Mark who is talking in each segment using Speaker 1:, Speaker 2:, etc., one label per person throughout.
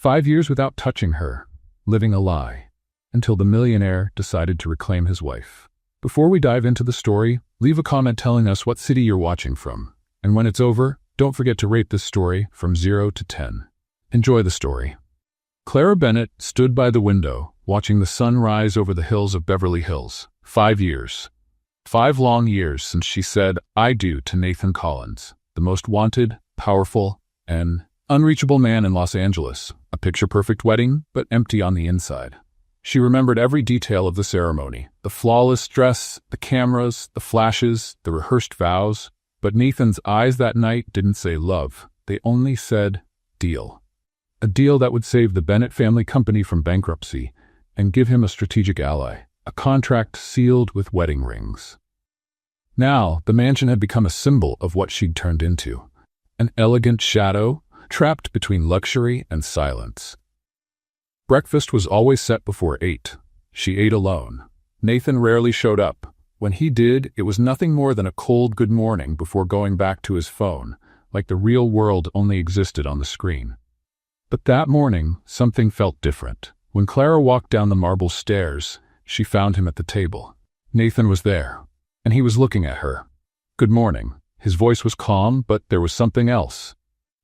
Speaker 1: 5 years without touching her, living a lie, until the millionaire decided to reclaim his wife. Before we dive into the story, leave a comment telling us what city you're watching from. And when it's over, don't forget to rate this story from 0 to 10. Enjoy the story. Clara Bennett stood by the window, watching the sun rise over the hills of Beverly Hills. 5 years. 5 long years since she said, "I do" to Nathan Collins, the most wanted, powerful, and unreachable man in Los Angeles. A picture-perfect wedding, but empty on the inside. She remembered every detail of the ceremony, the flawless dress, the cameras, the flashes, the rehearsed vows. But Nathan's eyes that night didn't say love. They only said deal. A deal that would save the Bennett family company from bankruptcy and give him a strategic ally, a contract sealed with wedding rings. Now, the mansion had become a symbol of what she'd turned into. An elegant shadow, trapped between luxury and silence. Breakfast was always set before 8. She ate alone. Nathan rarely showed up. When he did, it was nothing more than a cold good morning before going back to his phone, like the real world only existed on the screen. But that morning, something felt different. When Clara walked down the marble stairs, she found him at the table. Nathan was there, and he was looking at her. "Good morning." His voice was calm, but there was something else.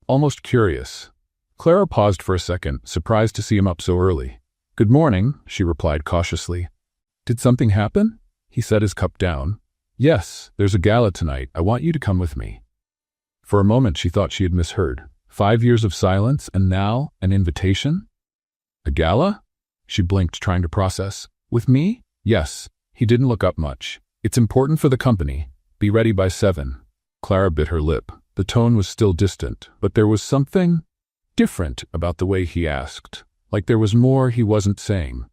Speaker 1: Almost curious. Clara paused for a second, surprised to see him up so early. "Good morning," she replied cautiously. "Did something happen?" He set his cup down. "Yes, there's a gala tonight. I want you to come with me." For a moment she thought she had misheard. 5 years of silence, and now an invitation? A gala? She blinked, trying to process. "With me?" "Yes." He didn't look up much. "It's important for the company. Be ready by 7. Clara bit her lip. The tone was still distant, but there was something different about the way he asked, like there was more he wasn't saying.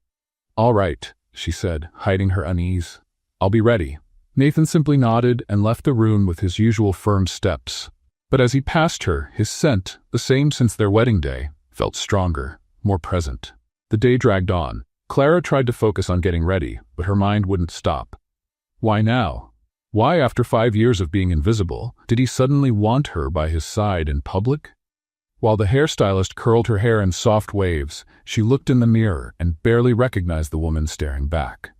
Speaker 1: "All right," she said, hiding her unease. "I'll be ready." Nathan simply nodded and left the room with his usual firm steps. But as he passed her, his scent, the same since their wedding day, felt stronger, more present. The day dragged on. Clara tried to focus on getting ready, but her mind wouldn't stop. Why now? Why, after 5 years of being invisible, did he suddenly want her by his side in public? While the hairstylist curled her hair in soft waves, she looked in the mirror and barely recognized the woman staring back.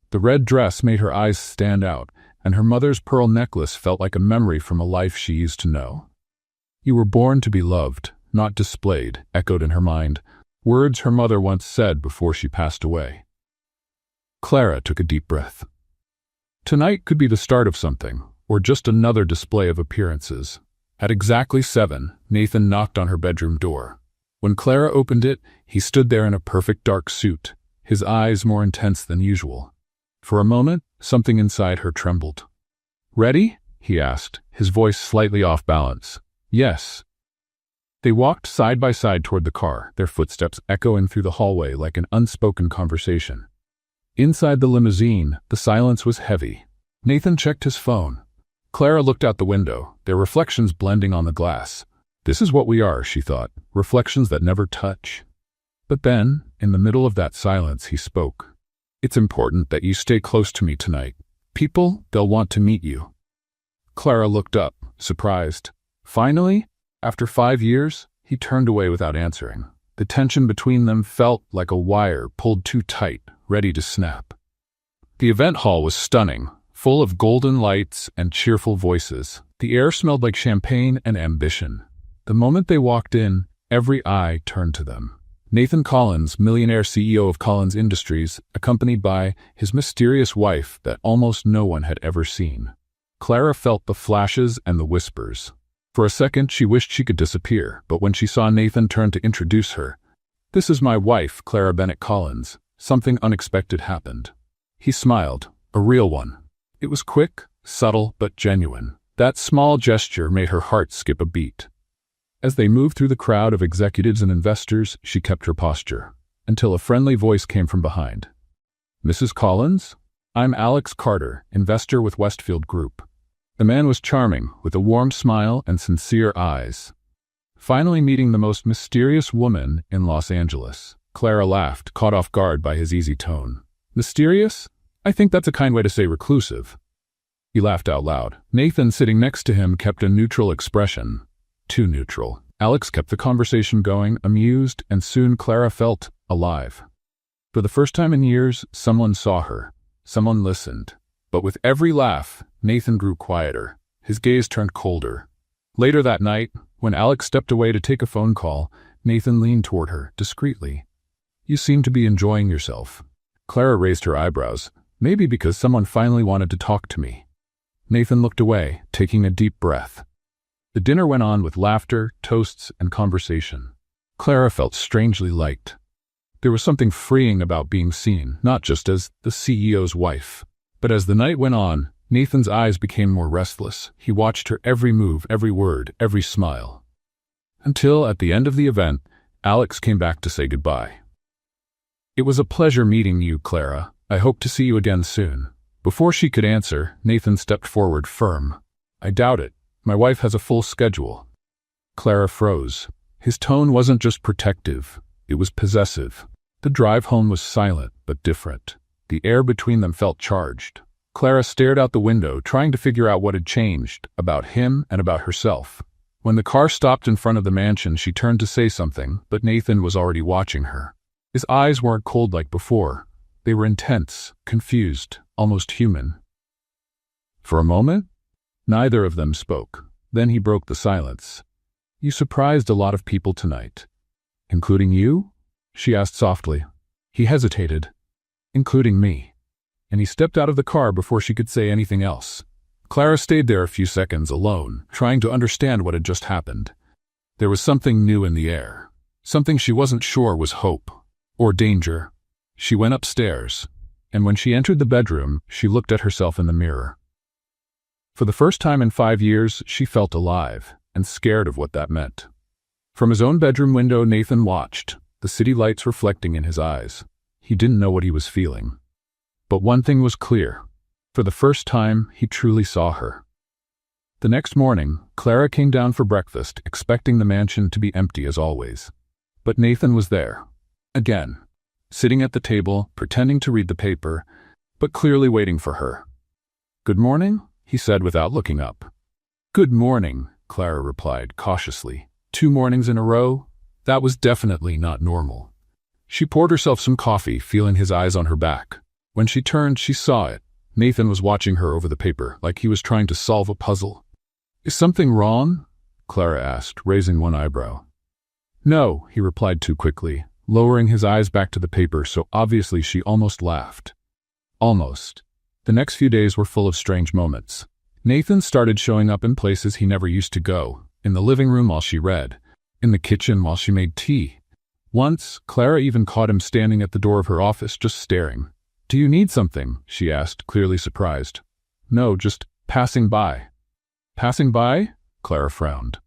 Speaker 1: The red dress made her eyes stand out, and her mother's pearl necklace felt like a memory from a life she used to know. "You were born to be loved, not displayed," echoed in her mind, words her mother once said before she passed away. Clara took a deep breath. Tonight could be the start of something, or just another display of appearances. At exactly 7, Nathan knocked on her bedroom door. When Clara opened it, he stood there in a perfect dark suit, his eyes more intense than usual. For a moment, something inside her trembled. "Ready?" he asked, his voice slightly off balance. "Yes." They walked side by side toward the car, their footsteps echoing through the hallway like an unspoken conversation. Inside the limousine, the silence was heavy. Nathan checked his phone. Clara looked out the window, their reflections blending on the glass. This is what we are, she thought, reflections that never touch. But then, in the middle of that silence, he spoke. "It's important that you stay close to me tonight. People, they'll want to meet you." Clara looked up, surprised. Finally, after 5 years, he turned away without answering. The tension between them felt like a wire pulled too tight, ready to snap. The event hall was stunning, full of golden lights and cheerful voices. The air smelled like champagne and ambition. The moment they walked in, every eye turned to them. Nathan Collins, millionaire CEO of Collins Industries, accompanied by his mysterious wife that almost no one had ever seen. Clara felt the flashes and the whispers. For a second, she wished she could disappear, but when she saw Nathan turn to introduce her, "This is my wife, Clara Bennett Collins," something unexpected happened. He smiled, a real one. It was quick, subtle, but genuine. That small gesture made her heart skip a beat. As they moved through the crowd of executives and investors, she kept her posture, until a friendly voice came from behind. "Mrs. Collins? I'm Alex Carter, investor with Westfield Group." The man was charming, with a warm smile and sincere eyes. Finally meeting the most mysterious woman in Los Angeles. Clara laughed, caught off guard by his easy tone. "Mysterious? I think that's a kind way to say reclusive." He laughed out loud. Nathan, sitting next to him, kept a neutral expression. Too neutral. Alex kept the conversation going, amused, and soon Clara felt alive. For the first time in years, someone saw her. Someone listened. But with every laugh, Nathan grew quieter. His gaze turned colder. Later that night, when Alex stepped away to take a phone call, Nathan leaned toward her, discreetly. "You seem to be enjoying yourself." Clara raised her eyebrows, maybe because someone finally wanted to talk to me. Nathan looked away, taking a deep breath. The dinner went on with laughter, toasts, and conversation. Clara felt strangely liked. There was something freeing about being seen, not just as the CEO's wife. But as the night went on, Nathan's eyes became more restless. He watched her every move, every word, every smile. Until, at the end of the event, Alex came back to say goodbye. "It was a pleasure meeting you, Clara. I hope to see you again soon." Before she could answer, Nathan stepped forward, firm. "I doubt it. My wife has a full schedule." Clara froze. His tone wasn't just protective, it was possessive. The drive home was silent, but different. The air between them felt charged. Clara stared out the window, trying to figure out what had changed, about him and about herself. When the car stopped in front of the mansion, she turned to say something, but Nathan was already watching her. His eyes weren't cold like before. They were intense, confused, almost human. For a moment, neither of them spoke. Then he broke the silence. "You surprised a lot of people tonight." "Including you?" she asked softly. He hesitated. "Including me." And he stepped out of the car before she could say anything else. Clara stayed there a few seconds alone, trying to understand what had just happened. There was something new in the air. Something she wasn't sure was hope or danger. She went upstairs, and when she entered the bedroom, she looked at herself in the mirror. For the first time in 5 years, she felt alive and scared of what that meant. From his own bedroom window, Nathan watched, the city lights reflecting in his eyes. He didn't know what he was feeling. But one thing was clear. For the first time, he truly saw her. The next morning, Clara came down for breakfast, expecting the mansion to be empty as always. But Nathan was there. Again. Sitting at the table, pretending to read the paper, but clearly waiting for her. "Good morning," he said without looking up. "Good morning," Clara replied cautiously. 2 mornings in a row? That was definitely not normal. She poured herself some coffee, feeling his eyes on her back. When she turned, she saw it. Nathan was watching her over the paper, like he was trying to solve a puzzle. "Is something wrong?" Clara asked, raising one eyebrow. "No," he replied too quickly, lowering his eyes back to the paper so obviously she almost laughed. Almost. The next few days were full of strange moments. Nathan started showing up in places he never used to go, in the living room while she read, in the kitchen while she made tea. Once, Clara even caught him standing at the door of her office, just staring. "Do you need something?" she asked, clearly surprised. "No, just passing by." "Passing by?" Clara frowned.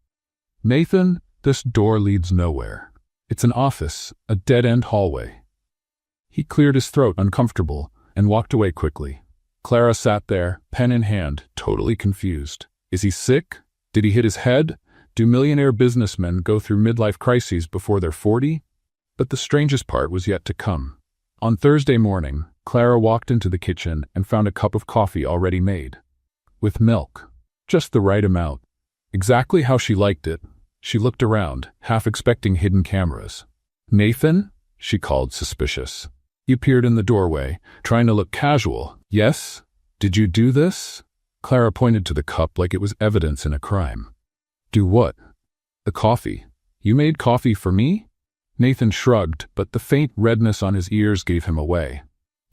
Speaker 1: "Nathan, this door leads nowhere. It's an office, a dead-end hallway." He cleared his throat, uncomfortable, and walked away quickly. Clara sat there, pen in hand, totally confused. Is he sick? Did he hit his head? Do millionaire businessmen go through midlife crises before they're 40? But the strangest part was yet to come. On Thursday morning, Clara walked into the kitchen and found a cup of coffee already made. With milk. Just the right amount. Exactly how she liked it. She looked around, half expecting hidden cameras. "Nathan?" she called, suspicious. He appeared in the doorway, trying to look casual. "Yes? Did you do this?" Clara pointed to the cup like it was evidence in a crime. "Do what?" "The coffee. You made coffee for me?" Nathan shrugged, but the faint redness on his ears gave him away.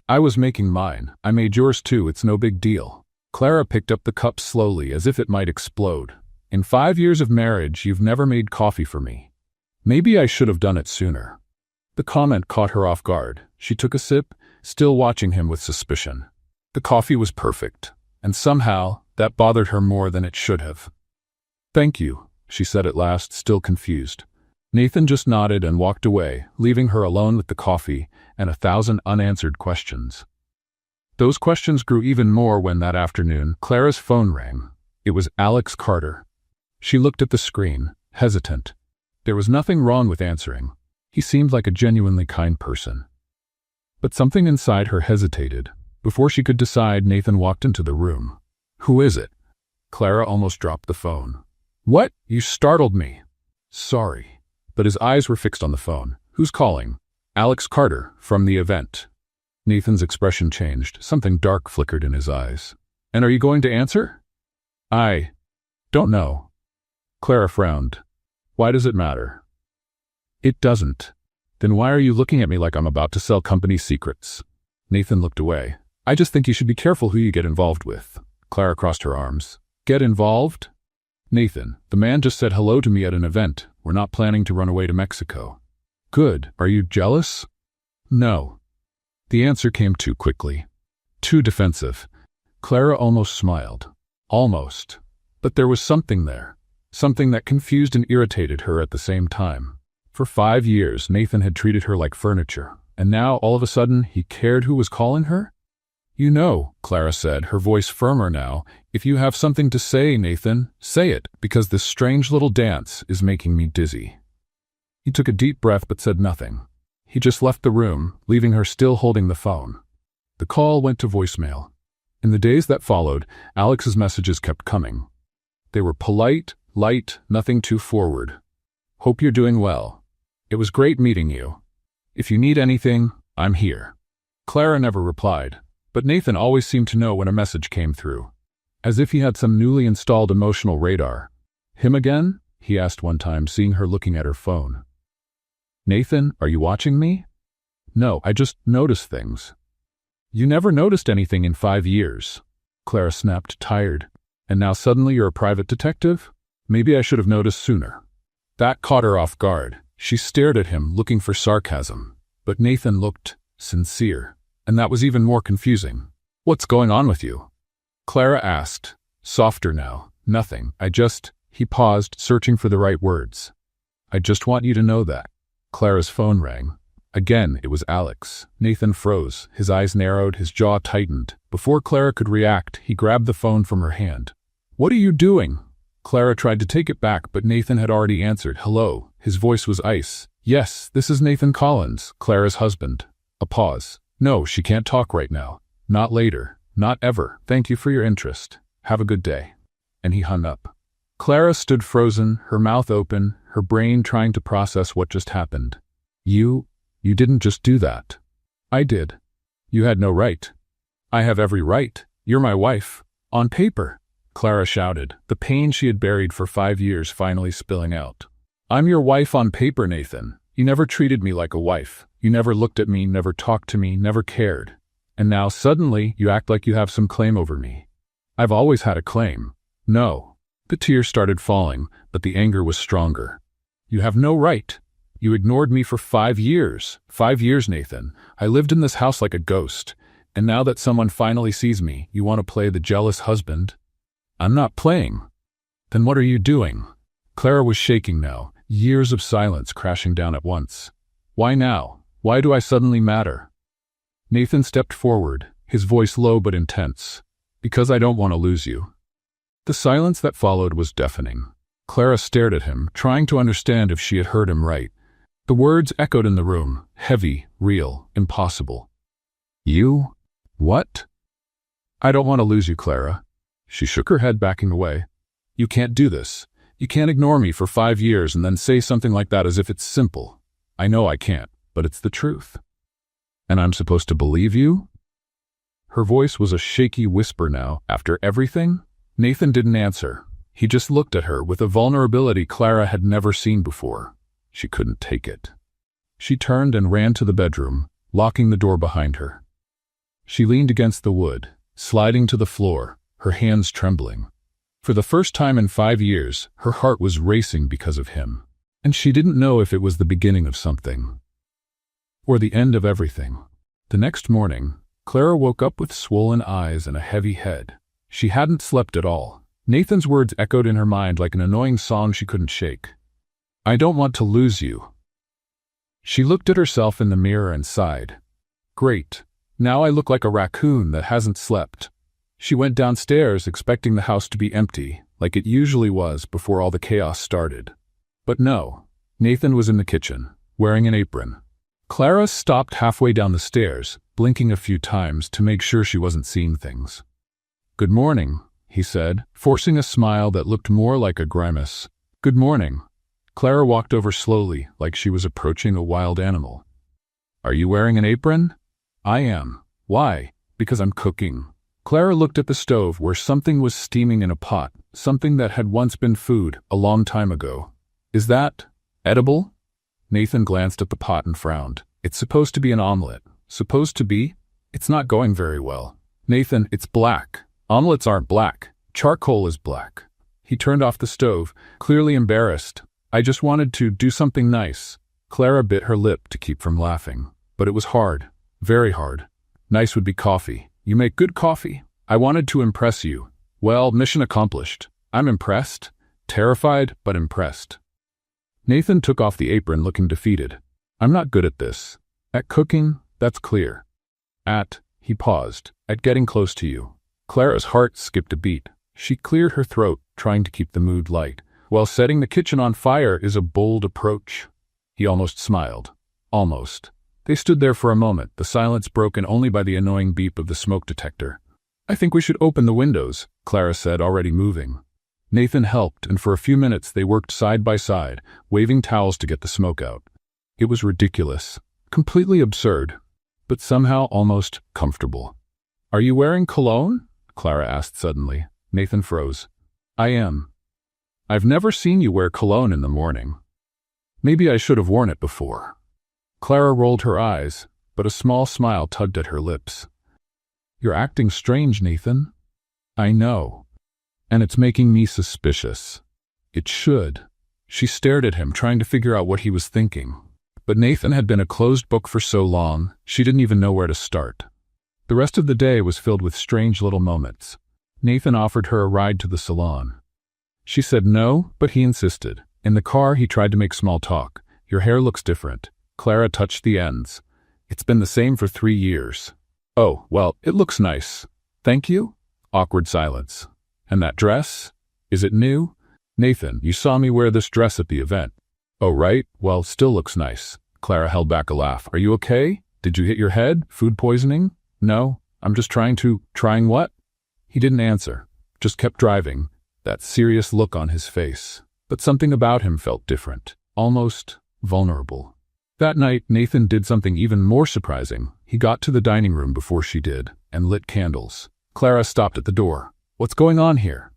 Speaker 1: "I was making mine. I made yours too, it's no big deal." Clara picked up the cup slowly, as if it might explode. "In 5 years of marriage, you've never made coffee for me. Maybe I should have done it sooner." The comment caught her off guard. She took a sip, still watching him with suspicion. The coffee was perfect, and somehow that bothered her more than it should have. "Thank you," she said at last, still confused. Nathan just nodded and walked away, leaving her alone with the coffee and 1,000 unanswered questions. Those questions grew even more when that afternoon Clara's phone rang. It was Alex Carter. She looked at the screen, hesitant. There was nothing wrong with answering. He seemed like a genuinely kind person. But something inside her hesitated. Before she could decide, Nathan walked into the room. "Who is it?" Clara almost dropped the phone. "What? You startled me." Sorry. But his eyes were fixed on the phone. Who's calling? Alex Carter, from the event. Nathan's expression changed. Something dark flickered in his eyes. And are you going to answer? I don't know. Clara frowned. Why does it matter? It doesn't. Then why are you looking at me like I'm about to sell company secrets? Nathan looked away. I just think you should be careful who you get involved with. Clara crossed her arms. Get involved? Nathan, the man just said hello to me at an event. We're not planning to run away to Mexico. Good. Are you jealous? No. The answer came too quickly. Too defensive. Clara almost smiled. Almost. But there was something there. Something that confused and irritated her at the same time. For 5 years, Nathan had treated her like furniture. And now, all of a sudden, he cared who was calling her? You know, Clara said, her voice firmer now, if you have something to say, Nathan, say it, because this strange little dance is making me dizzy. He took a deep breath but said nothing. He just left the room, leaving her still holding the phone. The call went to voicemail. In the days that followed, Alex's messages kept coming. They were polite, light, nothing too forward. Hope you're doing well. It was great meeting you. If you need anything, I'm here. Clara never replied, but Nathan always seemed to know when a message came through. As if he had some newly installed emotional radar. Him again? He asked one time, seeing her looking at her phone. Nathan, are you watching me? No, I just noticed things. You never noticed anything in 5 years. Clara snapped, tired. And now suddenly you're a private detective? Maybe I should have noticed sooner. That caught her off guard. She stared at him, looking for sarcasm. But Nathan looked sincere. And that was even more confusing. What's going on with you? Clara asked, softer now. Nothing. He paused, searching for the right words. I just want you to know that. Clara's phone rang. Again, it was Alex. Nathan froze. His eyes narrowed, his jaw tightened. Before Clara could react, he grabbed the phone from her hand. What are you doing? Clara tried to take it back, but Nathan had already answered. Hello. His voice was ice. Yes, this is Nathan Collins, Clara's husband. A pause. No, she can't talk right now. Not later. Not ever. Thank you for your interest. Have a good day. And he hung up. Clara stood frozen, her mouth open, her brain trying to process what just happened. You didn't just do that. I did. You had no right. I have every right. You're my wife. On paper. Clara shouted, the pain she had buried for 5 years finally spilling out. I'm your wife on paper, Nathan. You never treated me like a wife. You never looked at me, never talked to me, never cared. And now suddenly you act like you have some claim over me. I've always had a claim. No. The tears started falling, but the anger was stronger. You have no right. You ignored me for 5 years. 5 years, Nathan. I lived in this house like a ghost. And now that someone finally sees me, you want to play the jealous husband? I'm not playing. Then what are you doing? Clara was shaking now, years of silence crashing down at once. Why now? Why do I suddenly matter? Nathan stepped forward, his voice low but intense. Because I don't want to lose you. The silence that followed was deafening. Clara stared at him, trying to understand if she had heard him right. The words echoed in the room, heavy, real, impossible. You? What? I don't want to lose you, Clara. She shook her head, backing away. You can't do this. You can't ignore me for 5 years and then say something like that as if it's simple. I know I can't, but it's the truth. And I'm supposed to believe you? Her voice was a shaky whisper now. After everything? Nathan didn't answer. He just looked at her with a vulnerability Clara had never seen before. She couldn't take it. She turned and ran to the bedroom, locking the door behind her. She leaned against the wood, sliding to the floor, her hands trembling. For the first time in 5 years, her heart was racing because of him. And she didn't know if it was the beginning of something. Or the end of everything. The next morning, Clara woke up with swollen eyes and a heavy head. She hadn't slept at all. Nathan's words echoed in her mind like an annoying song she couldn't shake. I don't want to lose you. She looked at herself in the mirror and sighed. Great. Now I look like a raccoon that hasn't slept. She went downstairs expecting the house to be empty, like it usually was before all the chaos started. But no, Nathan was in the kitchen, wearing an apron. Clara stopped halfway down the stairs, blinking a few times to make sure she wasn't seeing things. Good morning, he said, forcing a smile that looked more like a grimace. Good morning. Clara walked over slowly, like she was approaching a wild animal. Are you wearing an apron? I am. Why? Because I'm cooking. Clara looked at the stove where something was steaming in a pot, something that had once been food a long time ago. Is that edible? Nathan glanced at the pot and frowned. It's supposed to be an omelet. Supposed to be? It's not going very well. Nathan, it's black. Omelets aren't black. Charcoal is black. He turned off the stove, clearly embarrassed. I just wanted to do something nice. Clara bit her lip to keep from laughing. But it was hard. Very hard. Nice would be coffee. You make good coffee. I wanted to impress you. Well, mission accomplished. I'm impressed. Terrified, but impressed. Nathan took off the apron looking defeated. I'm not good at this. At cooking, that's clear. He paused, at getting close to you. Clara's heart skipped a beat. She cleared her throat, trying to keep the mood light. Well, setting the kitchen on fire is a bold approach. He almost smiled. Almost. They stood there for a moment, the silence broken only by the annoying beep of the smoke detector. I think we should open the windows, Clara said, already moving. Nathan helped, and for a few minutes they worked side by side, waving towels to get the smoke out. It was ridiculous. Completely absurd. But somehow almost comfortable. Are you wearing cologne? Clara asked suddenly. Nathan froze. I am. I've never seen you wear cologne in the morning. Maybe I should have worn it before. Clara rolled her eyes, but a small smile tugged at her lips. You're acting strange, Nathan. I know. And it's making me suspicious. It should. She stared at him, trying to figure out what he was thinking. But Nathan had been a closed book for so long, she didn't even know where to start. The rest of the day was filled with strange little moments. Nathan offered her a ride to the salon. She said no, but he insisted. In the car, he tried to make small talk. Your hair looks different. Clara touched the ends. It's been the same for 3 years. Oh, well, it looks nice. Thank you? Awkward silence. And that dress? Is it new? Nathan, you saw me wear this dress at the event. Oh, right? Well, still looks nice. Clara held back a laugh. Are you okay? Did you hit your head? Food poisoning? No, I'm just trying what? He didn't answer, just kept driving, that serious look on his face. But something about him felt different, almost vulnerable. That night, Nathan did something even more surprising. He got to the dining room before she did, and lit candles. Clara stopped at the door. What's going on here?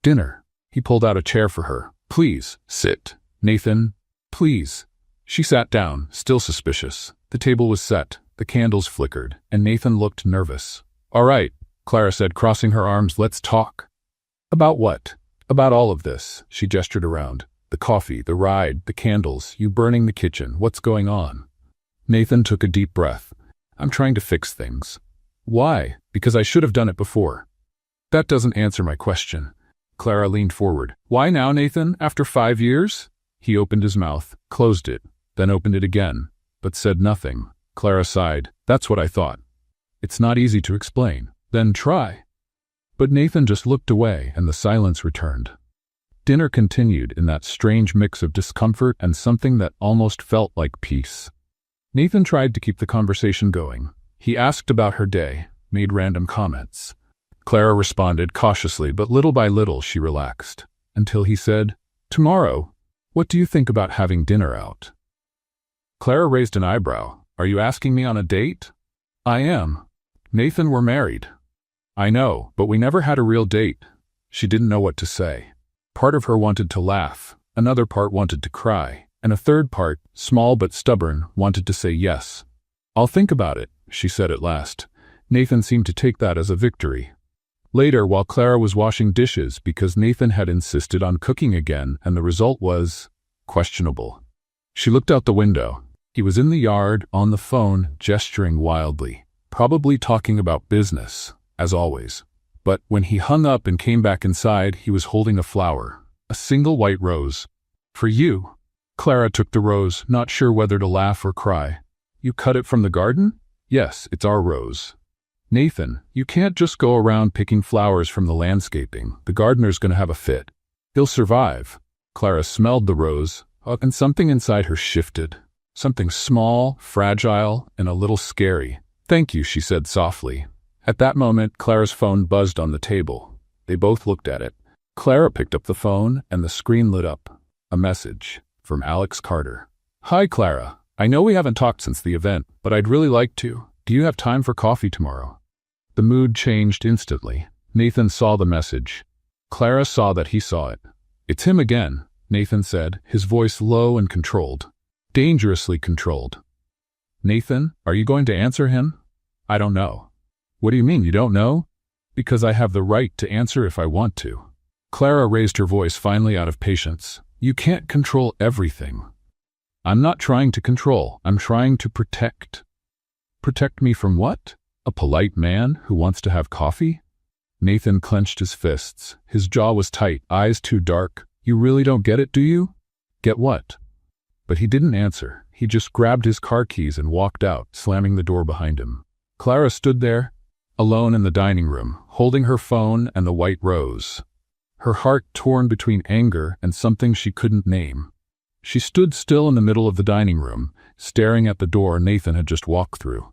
Speaker 1: Dinner. He pulled out a chair for her. Please, sit. Nathan, please. She sat down, still suspicious. The table was set, the candles flickered, and Nathan looked nervous. All right, Clara said, crossing her arms, let's talk. About what? About all of this, she gestured around. The coffee, the ride, the candles, you burning the kitchen, what's going on? Nathan took a deep breath. I'm trying to fix things. Why? Because I should have done it before. That doesn't answer my question. Clara leaned forward. Why now, Nathan, after 5 years? He opened his mouth, closed it, then opened it again, but said nothing. Clara sighed. That's what I thought. It's not easy to explain. Then try. But Nathan just looked away, and the silence returned. Dinner continued in that strange mix of discomfort and something that almost felt like peace. Nathan tried to keep the conversation going. He asked about her day, made random comments. Clara responded cautiously, but little by little she relaxed, until he said, Tomorrow, what do you think about having dinner out? Clara raised an eyebrow. Are you asking me on a date? I am. Nathan, we're married. I know, but we never had a real date. She didn't know what to say. Part of her wanted to laugh, another part wanted to cry, and a third part, small but stubborn, wanted to say yes. I'll think about it, she said at last. Nathan seemed to take that as a victory. Later, while Clara was washing dishes because Nathan had insisted on cooking again and the result was questionable, she looked out the window. He was in the yard, on the phone, gesturing wildly, probably talking about business, as always. But when he hung up and came back inside, he was holding a flower, a single white rose. For you. Clara took the rose, not sure whether to laugh or cry. You cut it from the garden? Yes, it's our rose. Nathan, you can't just go around picking flowers from the landscaping. The gardener's going to have a fit. He'll survive. Clara smelled the rose, and something inside her shifted. Something small, fragile, and a little scary. Thank you, she said softly. At that moment, Clara's phone buzzed on the table. They both looked at it. Clara picked up the phone, and the screen lit up. A message. from Alex Carter. Hi, Clara. I know we haven't talked since the event, but I'd really like to. Do you have time for coffee tomorrow? The mood changed instantly. Nathan saw the message. Clara saw that he saw it. It's him again, Nathan said, his voice low and controlled. Dangerously controlled. Nathan, are you going to answer him? I don't know. What do you mean you don't know? Because I have the right to answer if I want to. Clara raised her voice finally out of patience. You can't control everything. I'm not trying to control. I'm trying to protect. Protect me from what? A polite man who wants to have coffee? Nathan clenched his fists. His jaw was tight, eyes too dark. You really don't get it, do you? Get what? But he didn't answer. He just grabbed his car keys and walked out, slamming the door behind him. Clara stood there, alone in the dining room, holding her phone and the white rose. Her heart torn between anger and something she couldn't name. She stood still in the middle of the dining room, staring at the door Nathan had just walked through.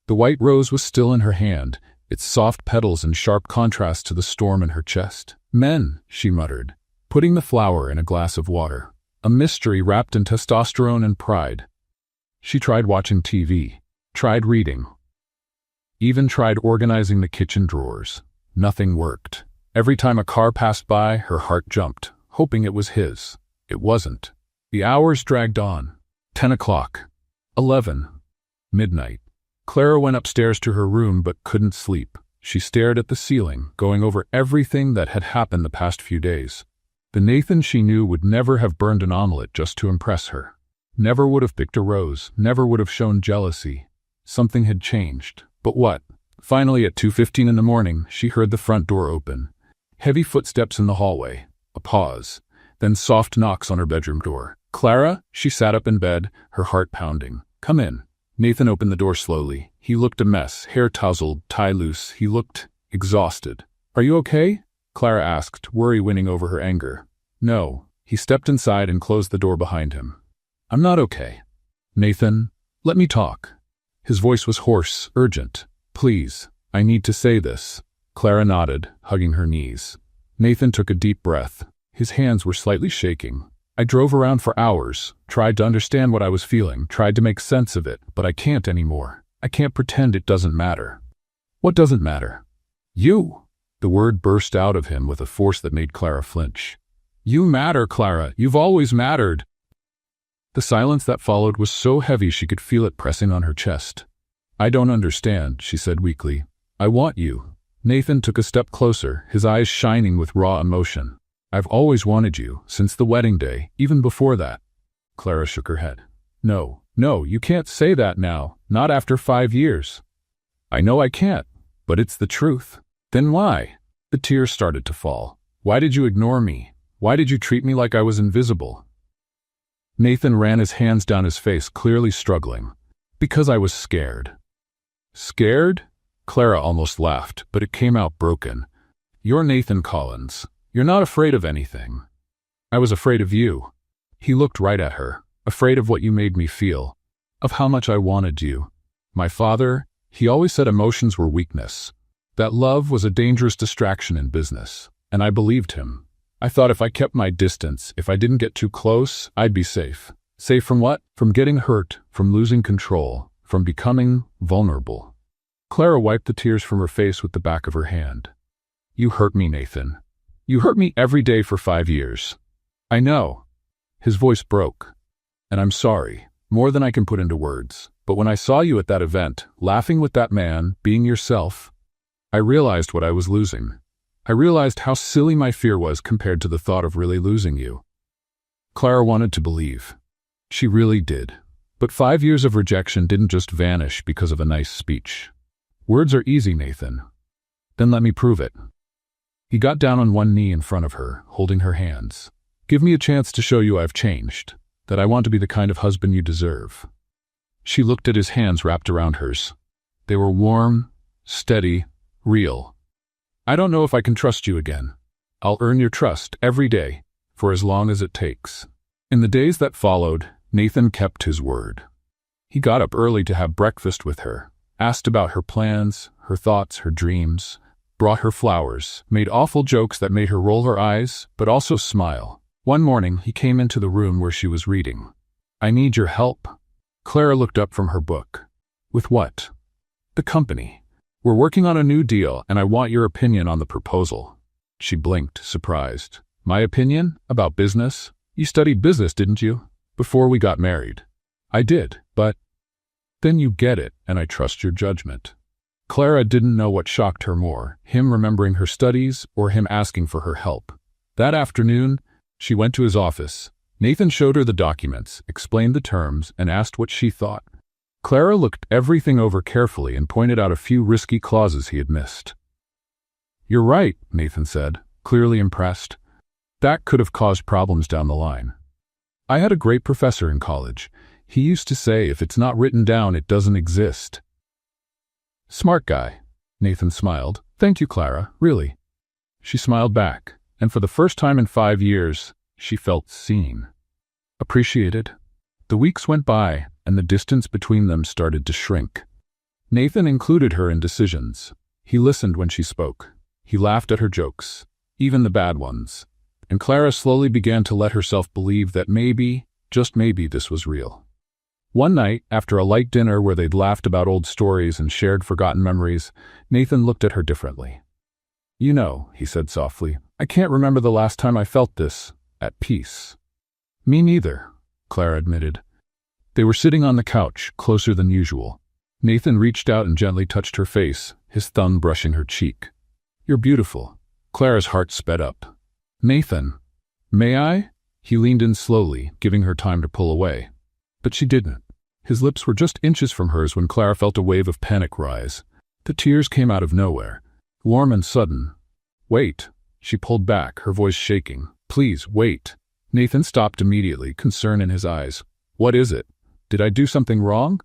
Speaker 1: The white rose was still in her hand, its soft petals in sharp contrast to the storm in her chest. Men, she muttered, putting the flower in a glass of water. A mystery wrapped in testosterone and pride. She tried watching TV, tried reading, even tried organizing the kitchen drawers. Nothing worked. Every time a car passed by, her heart jumped, hoping it was his. It wasn't. The hours dragged on. 10 o'clock. 11. Midnight. Clara went upstairs to her room but couldn't sleep. She stared at the ceiling, going over everything that had happened the past few days. The Nathan she knew would never have burned an omelet just to impress her. Never would have picked a rose, never would have shown jealousy. Something had changed. But what? Finally, at 2:15 in the morning, she heard the front door open. Heavy footsteps in the hallway. A pause. Then soft knocks on her bedroom door. Clara? She sat up in bed, her heart pounding. Come in. Nathan opened the door slowly. He looked a mess, hair tousled, tie loose. He looked exhausted. Are you okay? Clara asked, worry winning over her anger. No. He stepped inside and closed the door behind him. I'm not okay. Nathan, let me talk. His voice was hoarse, urgent. Please, I need to say this. Clara nodded, hugging her knees. Nathan took a deep breath. His hands were slightly shaking. I drove around for hours, tried to understand what I was feeling, tried to make sense of it, but I can't anymore. I can't pretend it doesn't matter. What doesn't matter? You! The word burst out of him with a force that made Clara flinch. You matter, Clara. You've always mattered. The silence that followed was so heavy she could feel it pressing on her chest. I don't understand, she said weakly. I want you. Nathan took a step closer, his eyes shining with raw emotion. I've always wanted you, since the wedding day, even before that. Clara shook her head. No, you can't say that now, not after 5 years. I know I can't, but it's the truth. Then why? The tears started to fall. Why did you ignore me? Why did you treat me like I was invisible? Nathan ran his hands down his face, clearly struggling. Because I was scared. Scared? Clara almost laughed, but it came out broken. You're Nathan Collins. You're not afraid of anything. I was afraid of you. He looked right at her, afraid of what you made me feel, of how much I wanted you. My father, he always said emotions were weakness, that love was a dangerous distraction in business, and I believed him. I thought if I kept my distance, if I didn't get too close, I'd be safe. Safe from what? From getting hurt, from losing control, from becoming vulnerable. Clara wiped the tears from her face with the back of her hand. You hurt me, Nathan. You hurt me every day for 5 years. I know. His voice broke. And I'm sorry, more than I can put into words. But when I saw you at that event, laughing with that man, being yourself, I realized what I was losing. I realized how silly my fear was compared to the thought of really losing you. Clara wanted to believe. She really did. But 5 years of rejection didn't just vanish because of a nice speech. Words are easy, Nathan. Then let me prove it. He got down on one knee in front of her, holding her hands. Give me a chance to show you I've changed, that I want to be the kind of husband you deserve. She looked at his hands wrapped around hers. They were warm, steady, real. I don't know if I can trust you again. I'll earn your trust every day, for as long as it takes. In the days that followed, Nathan kept his word. He got up early to have breakfast with her, asked about her plans, her thoughts, her dreams, brought her flowers, made awful jokes that made her roll her eyes, but also smile. One morning, he came into the room where she was reading. "I need your help." Clara looked up from her book. "With what?" "The company. We're working on a new deal, and I want your opinion on the proposal." She blinked, surprised. "My opinion? About business? You studied business, didn't you? Before we got married." "I did, but—" "Then you get it, and I trust your judgment." Clara didn't know what shocked her more, him remembering her studies or him asking for her help. That afternoon, she went to his office. Nathan showed her the documents, explained the terms, and asked what she thought. Clara looked everything over carefully and pointed out a few risky clauses he had missed. "You're right," Nathan said, clearly impressed. "That could have caused problems down the line. I had a great professor in college. He used to say if it's not written down, it doesn't exist." "Smart guy." Nathan smiled. "Thank you, Clara, really." She smiled back, and for the first time in 5 years, she felt seen. Appreciated. The weeks went by, and the distance between them started to shrink. Nathan included her in decisions. He listened when she spoke. He laughed at her jokes, even the bad ones. And Clara slowly began to let herself believe that maybe, just maybe, this was real. One night, after a light dinner where they'd laughed about old stories and shared forgotten memories, Nathan looked at her differently. "You know," he said softly, "I can't remember the last time I felt this, at peace." "Me neither," Clara admitted. They were sitting on the couch, closer than usual. Nathan reached out and gently touched her face, his thumb brushing her cheek. "You're beautiful." Clara's heart sped up. "Nathan, may I?" He leaned in slowly, giving her time to pull away. But she didn't. His lips were just inches from hers when Clara felt a wave of panic rise. The tears came out of nowhere, warm and sudden. "Wait." She pulled back, her voice shaking. "Please, wait." Nathan stopped immediately, concern in his eyes. "What is it? Did I do something wrong?"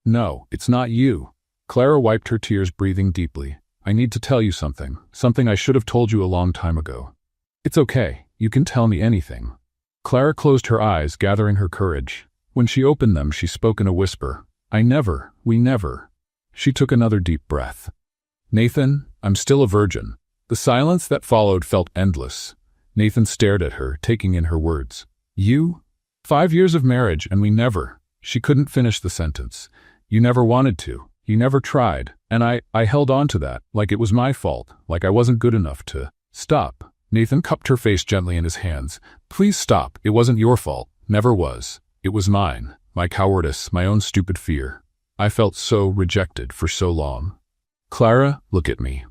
Speaker 1: "No, it's not you." Clara wiped her tears, breathing deeply. "I need to tell you something I should have told you a long time ago." "It's okay, you can tell me anything." Clara closed her eyes, gathering her courage. When she opened them, she spoke in a whisper. We never. She took another deep breath. "Nathan, I'm still a virgin." The silence that followed felt endless. Nathan stared at her, taking in her words. "You? 5 years of marriage, and we never—" She couldn't finish the sentence. "You never wanted to. You never tried. And I held on to that, like it was my fault, like I wasn't good enough to—" "Stop." Nathan cupped her face gently in his hands. "Please stop. It wasn't your fault. Never was. It was mine. My cowardice, my own stupid fear. I felt so rejected for so long. Clara, look at me."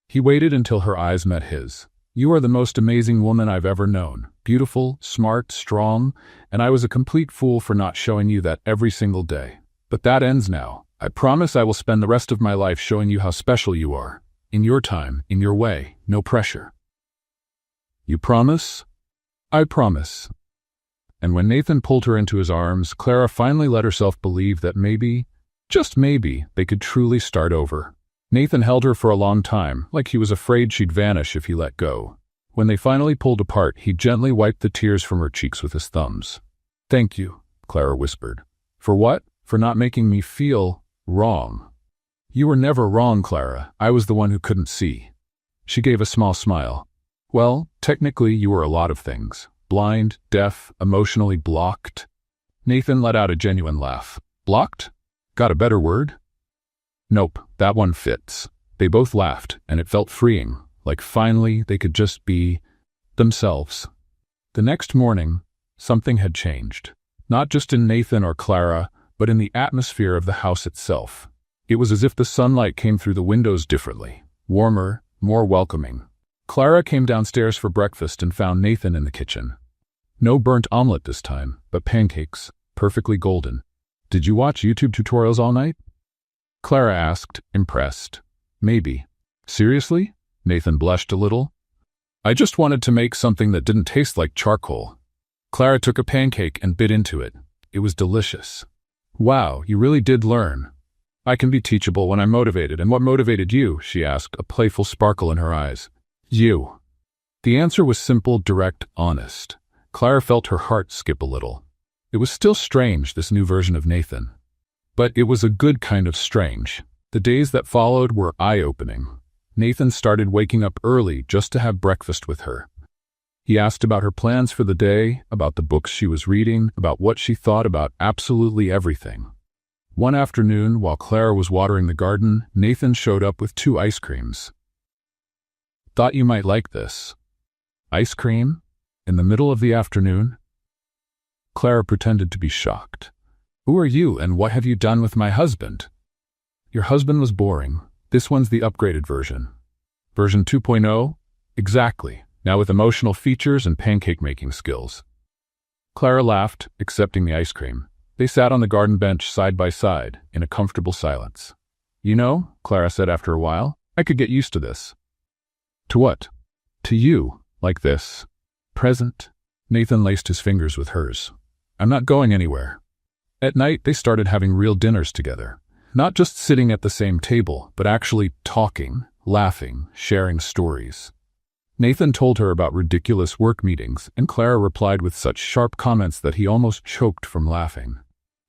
Speaker 1: He waited until her eyes met his. "You are the most amazing woman I've ever known. Beautiful, smart, strong, and I was a complete fool for not showing you that every single day. But that ends now. I promise I will spend the rest of my life showing you how special you are. In your time, in your way, no pressure." "You promise?" "I promise." And when Nathan pulled her into his arms, Clara finally let herself believe that maybe, just maybe, they could truly start over. Nathan held her for a long time, like he was afraid she'd vanish if he let go. When they finally pulled apart, he gently wiped the tears from her cheeks with his thumbs. "Thank you," Clara whispered. "For what? For not making me feel wrong." "You were never wrong, Clara. I was the one who couldn't see." She gave a small smile. "Well, technically you were a lot of things. Blind, deaf, emotionally blocked." Nathan let out a genuine laugh. "Blocked? Got a better word?" "Nope, that one fits." They both laughed, and it felt freeing, like finally they could just be themselves. The next morning, something had changed. Not just in Nathan or Clara, but in the atmosphere of the house itself. It was as if the sunlight came through the windows differently, warmer, more welcoming. Clara came downstairs for breakfast and found Nathan in the kitchen. No burnt omelet this time, but pancakes, perfectly golden. "Did you watch YouTube tutorials all night?" Clara asked, impressed. "Maybe." "Seriously?" Nathan blushed a little. "I just wanted to make something that didn't taste like charcoal." Clara took a pancake and bit into it. It was delicious. "Wow, you really did learn." "I can be teachable when I'm motivated." "And what motivated you?" she asked, a playful sparkle in her eyes. "You." The answer was simple, direct, honest. Clara felt her heart skip a little. It was still strange, this new version of Nathan. But it was a good kind of strange. The days that followed were eye-opening. Nathan started waking up early just to have breakfast with her. He asked about her plans for the day, about the books she was reading, about what she thought about absolutely everything. One afternoon, while Clara was watering the garden, Nathan showed up with 2 ice creams. "Thought you might like this." "Ice cream? In the middle of the afternoon?" Clara pretended to be shocked. "Who are you, and what have you done with my husband?" "Your husband was boring. This one's the upgraded version." "Version 2.0? Exactly. Now with emotional features and pancake-making skills." Clara laughed, accepting the ice cream. They sat on the garden bench side by side, in a comfortable silence. "You know," Clara said after a while, "I could get used to this." "To what?" "To you, like this. Present." Nathan laced his fingers with hers. "I'm not going anywhere." At night, they started having real dinners together. Not just sitting at the same table, but actually talking, laughing, sharing stories. Nathan told her about ridiculous work meetings, and Clara replied with such sharp comments that he almost choked from laughing.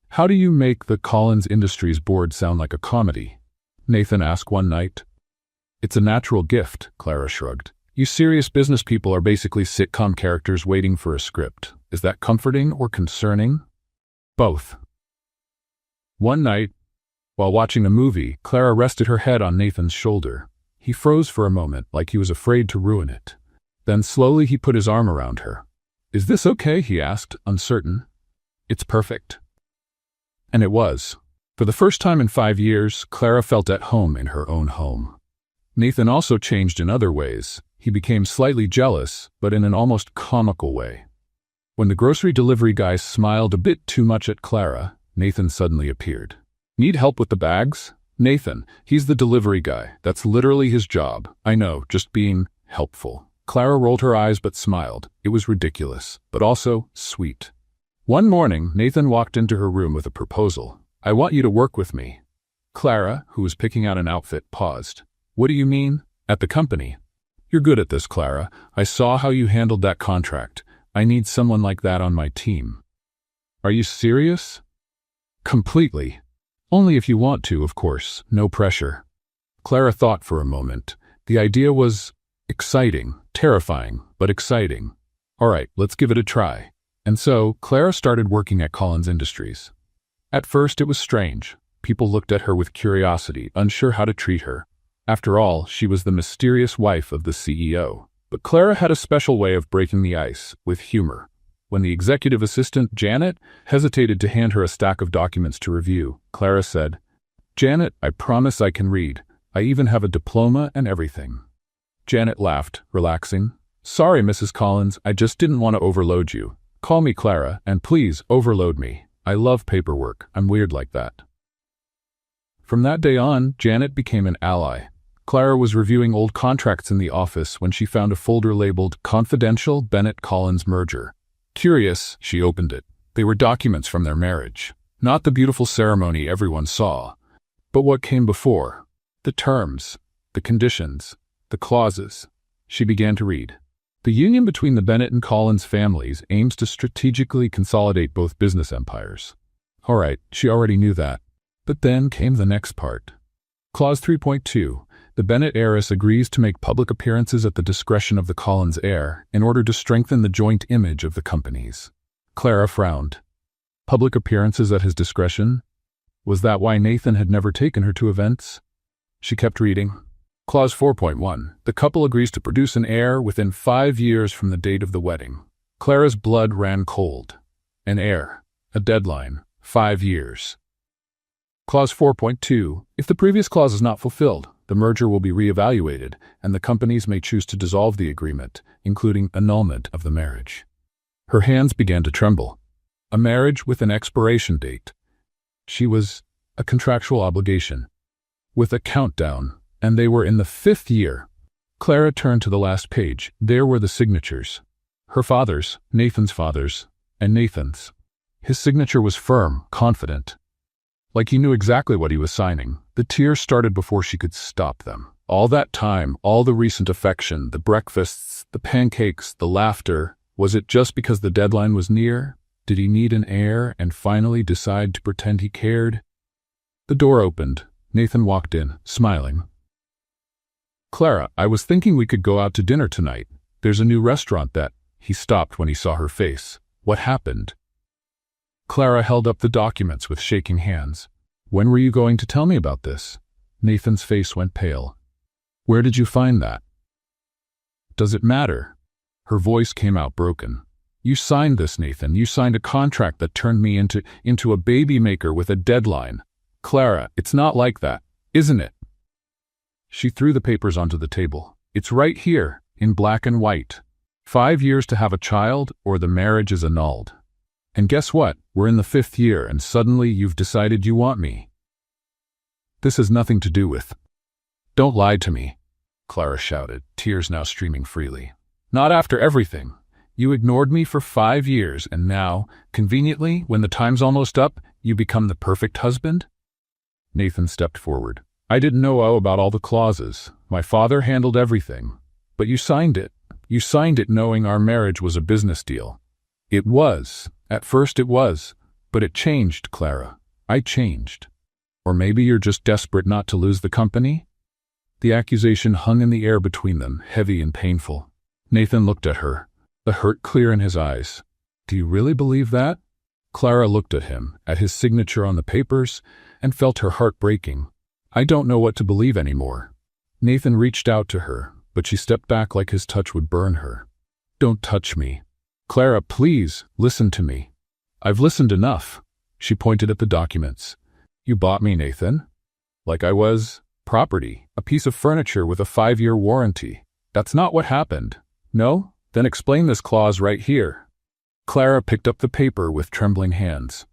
Speaker 1: "How do you make the Collins Industries board sound like a comedy?" Nathan asked one night. "It's a natural gift," Clara shrugged. "You serious business people are basically sitcom characters waiting for a script. Is that comforting or concerning?" "Both." One night, while watching a movie, Clara rested her head on Nathan's shoulder. He froze for a moment, like he was afraid to ruin it. Then slowly he put his arm around her. "Is this okay?" he asked, uncertain. "It's perfect." And it was. For the first time in 5 years, Clara felt at home in her own home. Nathan also changed in other ways. He became slightly jealous, but in an almost comical way. When the grocery delivery guy smiled a bit too much at Clara, Nathan suddenly appeared. "Need help with the bags?" "Nathan, he's the delivery guy. That's literally his job. I know, just being helpful." Clara rolled her eyes but smiled. It was ridiculous, but also sweet. One morning, Nathan walked into her room with a proposal. "I want you to work with me." Clara, who was picking out an outfit, paused. "What do you mean?" "At the company." "You're good at this, Clara. I saw how you handled that contract. I need someone like that on my team." "Are you serious?" "Completely. Only if you want to, of course. No pressure." Clara thought for a moment. The idea was exciting, terrifying, but exciting. "All right, let's give it a try." And so, Clara started working at Collins Industries. At first, it was strange. People looked at her with curiosity, unsure how to treat her. After all, she was the mysterious wife of the CEO. But Clara had a special way of breaking the ice, with humor. When the executive assistant, Janet, hesitated to hand her a stack of documents to review, Clara said, "Janet, I promise I can read. I even have a diploma and everything." Janet laughed, relaxing. "Sorry, Mrs. Collins, I just didn't want to overload you. Call me Clara, and please overload me. I love paperwork. I'm weird like that." From that day on, Janet became an ally. Clara was reviewing old contracts in the office when she found a folder labeled Confidential Bennett Collins Merger. Curious, she opened it. They were documents from their marriage. Not the beautiful ceremony everyone saw, but what came before. The terms, the conditions, the clauses. She began to read. The union between the Bennett and Collins families aims to strategically consolidate both business empires. All right, she already knew that. But then came the next part. Clause 3.2. The Bennett heiress agrees to make public appearances at the discretion of the Collins heir in order to strengthen the joint image of the companies. Clara frowned. Public appearances at his discretion? Was that why Nathan had never taken her to events? She kept reading. Clause 4.1. The couple agrees to produce an heir within 5 years from the date of the wedding. Clara's blood ran cold. An heir. A deadline. 5 years. Clause 4.2. If the previous clause is not fulfilled, the merger will be reevaluated, and the companies may choose to dissolve the agreement, including annulment of the marriage. Her hands began to tremble. A marriage with an expiration date. She was a contractual obligation. With a countdown, and they were in the 5th year. Clara turned to the last page. There were the signatures. Her father's, Nathan's father's, and Nathan's. His signature was firm, confident. Like he knew exactly what he was signing. The tears started before she could stop them. All that time, all the recent affection, the breakfasts, the pancakes, the laughter, was it just because the deadline was near? Did he need an heir and finally decide to pretend he cared? The door opened. Nathan walked in, smiling. "Clara, I was thinking we could go out to dinner tonight. There's a new restaurant that..." He stopped when he saw her face. What happened? Clara held up the documents with shaking hands. When were you going to tell me about this? Nathan's face went pale. Where did you find that? Does it matter? Her voice came out broken. You signed this, Nathan. You signed a contract that turned me into a baby maker with a deadline. Clara, it's not like that, isn't it? She threw the papers onto the table. It's right here, in black and white. 5 years to have a child, or the marriage is annulled. And guess what? We're in the 5th year, and suddenly you've decided you want me. This has nothing to do with... Don't lie to me, Clara shouted, tears now streaming freely. Not after everything. You ignored me for 5 years, and now, conveniently, when the time's almost up, you become the perfect husband? Nathan stepped forward. I didn't know about all the clauses. My father handled everything. But you signed it. You signed it knowing our marriage was a business deal. It was. At first it was. But it changed, Clara. I changed. Or maybe you're just desperate not to lose the company? The accusation hung in the air between them, heavy and painful. Nathan looked at her, the hurt clear in his eyes. Do you really believe that? Clara looked at him, at his signature on the papers, and felt her heart breaking. I don't know what to believe anymore. Nathan reached out to her, but she stepped back like his touch would burn her. Don't touch me. Clara, please, listen to me. I've listened enough. She pointed at the documents. You bought me, Nathan. Like I was property, a piece of furniture with a 5-year warranty. That's not what happened. No? Then explain this clause right here. Clara picked up the paper with trembling hands.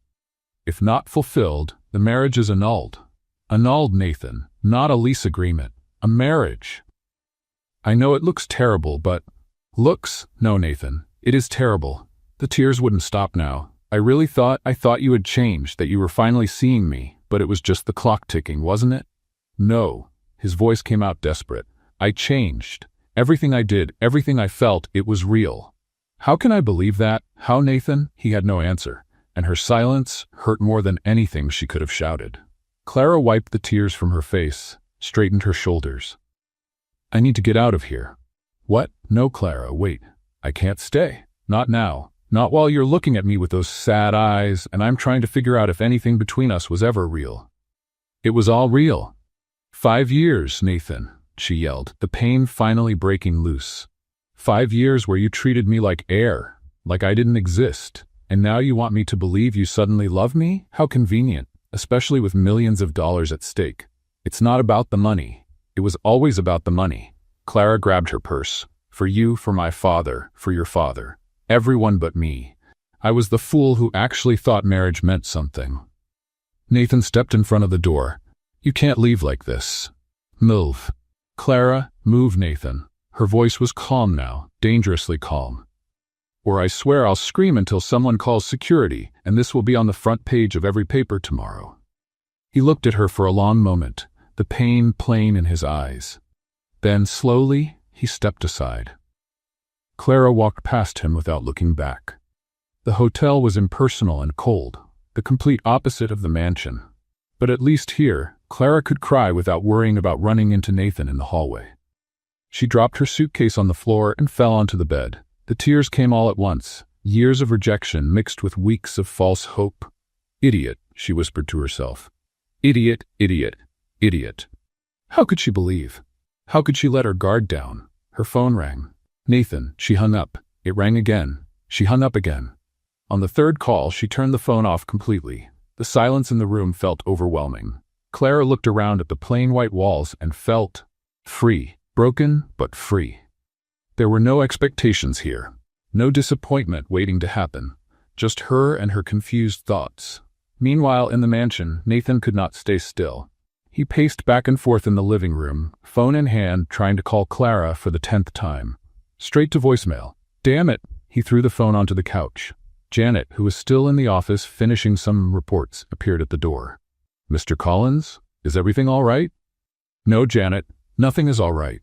Speaker 1: If not fulfilled, the marriage is annulled. Annulled, Nathan, not a lease agreement. A marriage. I know it looks terrible, but... Looks? No, Nathan. It is terrible. The tears wouldn't stop now. I thought you had changed, that you were finally seeing me, but it was just the clock ticking, wasn't it? No. His voice came out desperate. I changed. Everything I did, everything I felt, it was real. How can I believe that? How, Nathan? He had no answer, and her silence hurt more than anything she could have shouted. Clara wiped the tears from her face, straightened her shoulders. I need to get out of here. What? No, Clara, wait. I can't stay. Not now. Not while you're looking at me with those sad eyes, and I'm trying to figure out if anything between us was ever real. It was all real. 5 years, Nathan, she yelled, the pain finally breaking loose. 5 years where you treated me like air, like I didn't exist, and now you want me to believe you suddenly love me? How convenient, especially with millions of dollars at stake. It's not about the money. It was always about the money. Clara grabbed her purse. For you, for my father, for your father. Everyone but me. I was the fool who actually thought marriage meant something. Nathan stepped in front of the door. You can't leave like this. Move. Clara, move, Nathan. Her voice was calm now, dangerously calm. Or I swear I'll scream until someone calls security, and this will be on the front page of every paper tomorrow. He looked at her for a long moment, the pain plain in his eyes. Then, slowly, he stepped aside. Clara walked past him without looking back. The hotel was impersonal and cold, the complete opposite of the mansion. But at least here, Clara could cry without worrying about running into Nathan in the hallway. She dropped her suitcase on the floor and fell onto the bed. The tears came all at once, years of rejection mixed with weeks of false hope. Idiot, she whispered to herself. Idiot, idiot, idiot. How could she believe? How could she let her guard down? Her phone rang. Nathan, she hung up. It rang again. She hung up again. On the third call, she turned the phone off completely. The silence in the room felt overwhelming. Clara looked around at the plain white walls and felt free, broken but free. There were no expectations here, no disappointment waiting to happen, just her and her confused thoughts. Meanwhile, in the mansion, Nathan could not stay still. He paced back and forth in the living room, phone in hand, trying to call Clara for the 10th time. Straight to voicemail. Damn it! He threw the phone onto the couch. Janet, who was still in the office finishing some reports, appeared at the door. Mr. Collins, is everything all right? No, Janet, nothing is all right.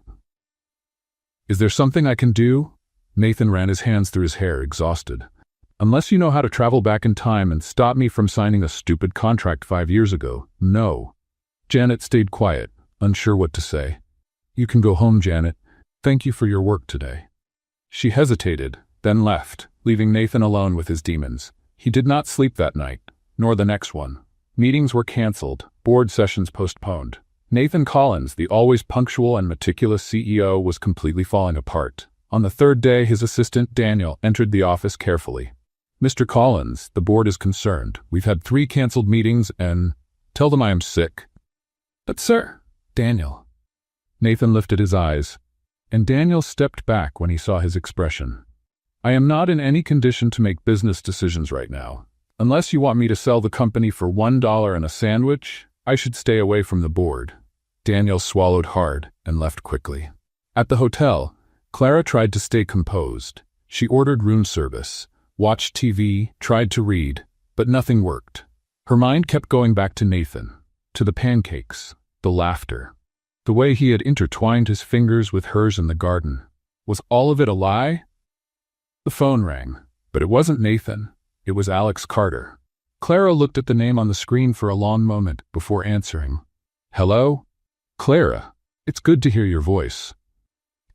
Speaker 1: Is there something I can do? Nathan ran his hands through his hair, exhausted. Unless you know how to travel back in time and stop me from signing a stupid contract 5 years ago, no. Janet stayed quiet, unsure what to say. You can go home, Janet. Thank you for your work today. She hesitated, then left, leaving Nathan alone with his demons. He did not sleep that night, nor the next one. Meetings were canceled, board sessions postponed. Nathan Collins, the always punctual and meticulous CEO, was completely falling apart. On the third day, his assistant, Daniel, entered the office carefully. "Mr. Collins, the board is concerned. We've had 3 canceled meetings and tell them I am sick." "But sir—" "Daniel." Nathan lifted his eyes, and Daniel stepped back when he saw his expression. "I am not in any condition to make business decisions right now. Unless you want me to sell the company for $1 and a sandwich, I should stay away from the board." Daniel swallowed hard and left quickly. At the hotel, Clara tried to stay composed. She ordered room service, watched TV, tried to read, but nothing worked. Her mind kept going back to Nathan, to the pancakes, the laughter, the way he had intertwined his fingers with hers in the garden. Was all of it a lie? The phone rang, but it wasn't Nathan. It was Alex Carter. Clara looked at the name on the screen for a long moment before answering. "Hello? Clara, it's good to hear your voice."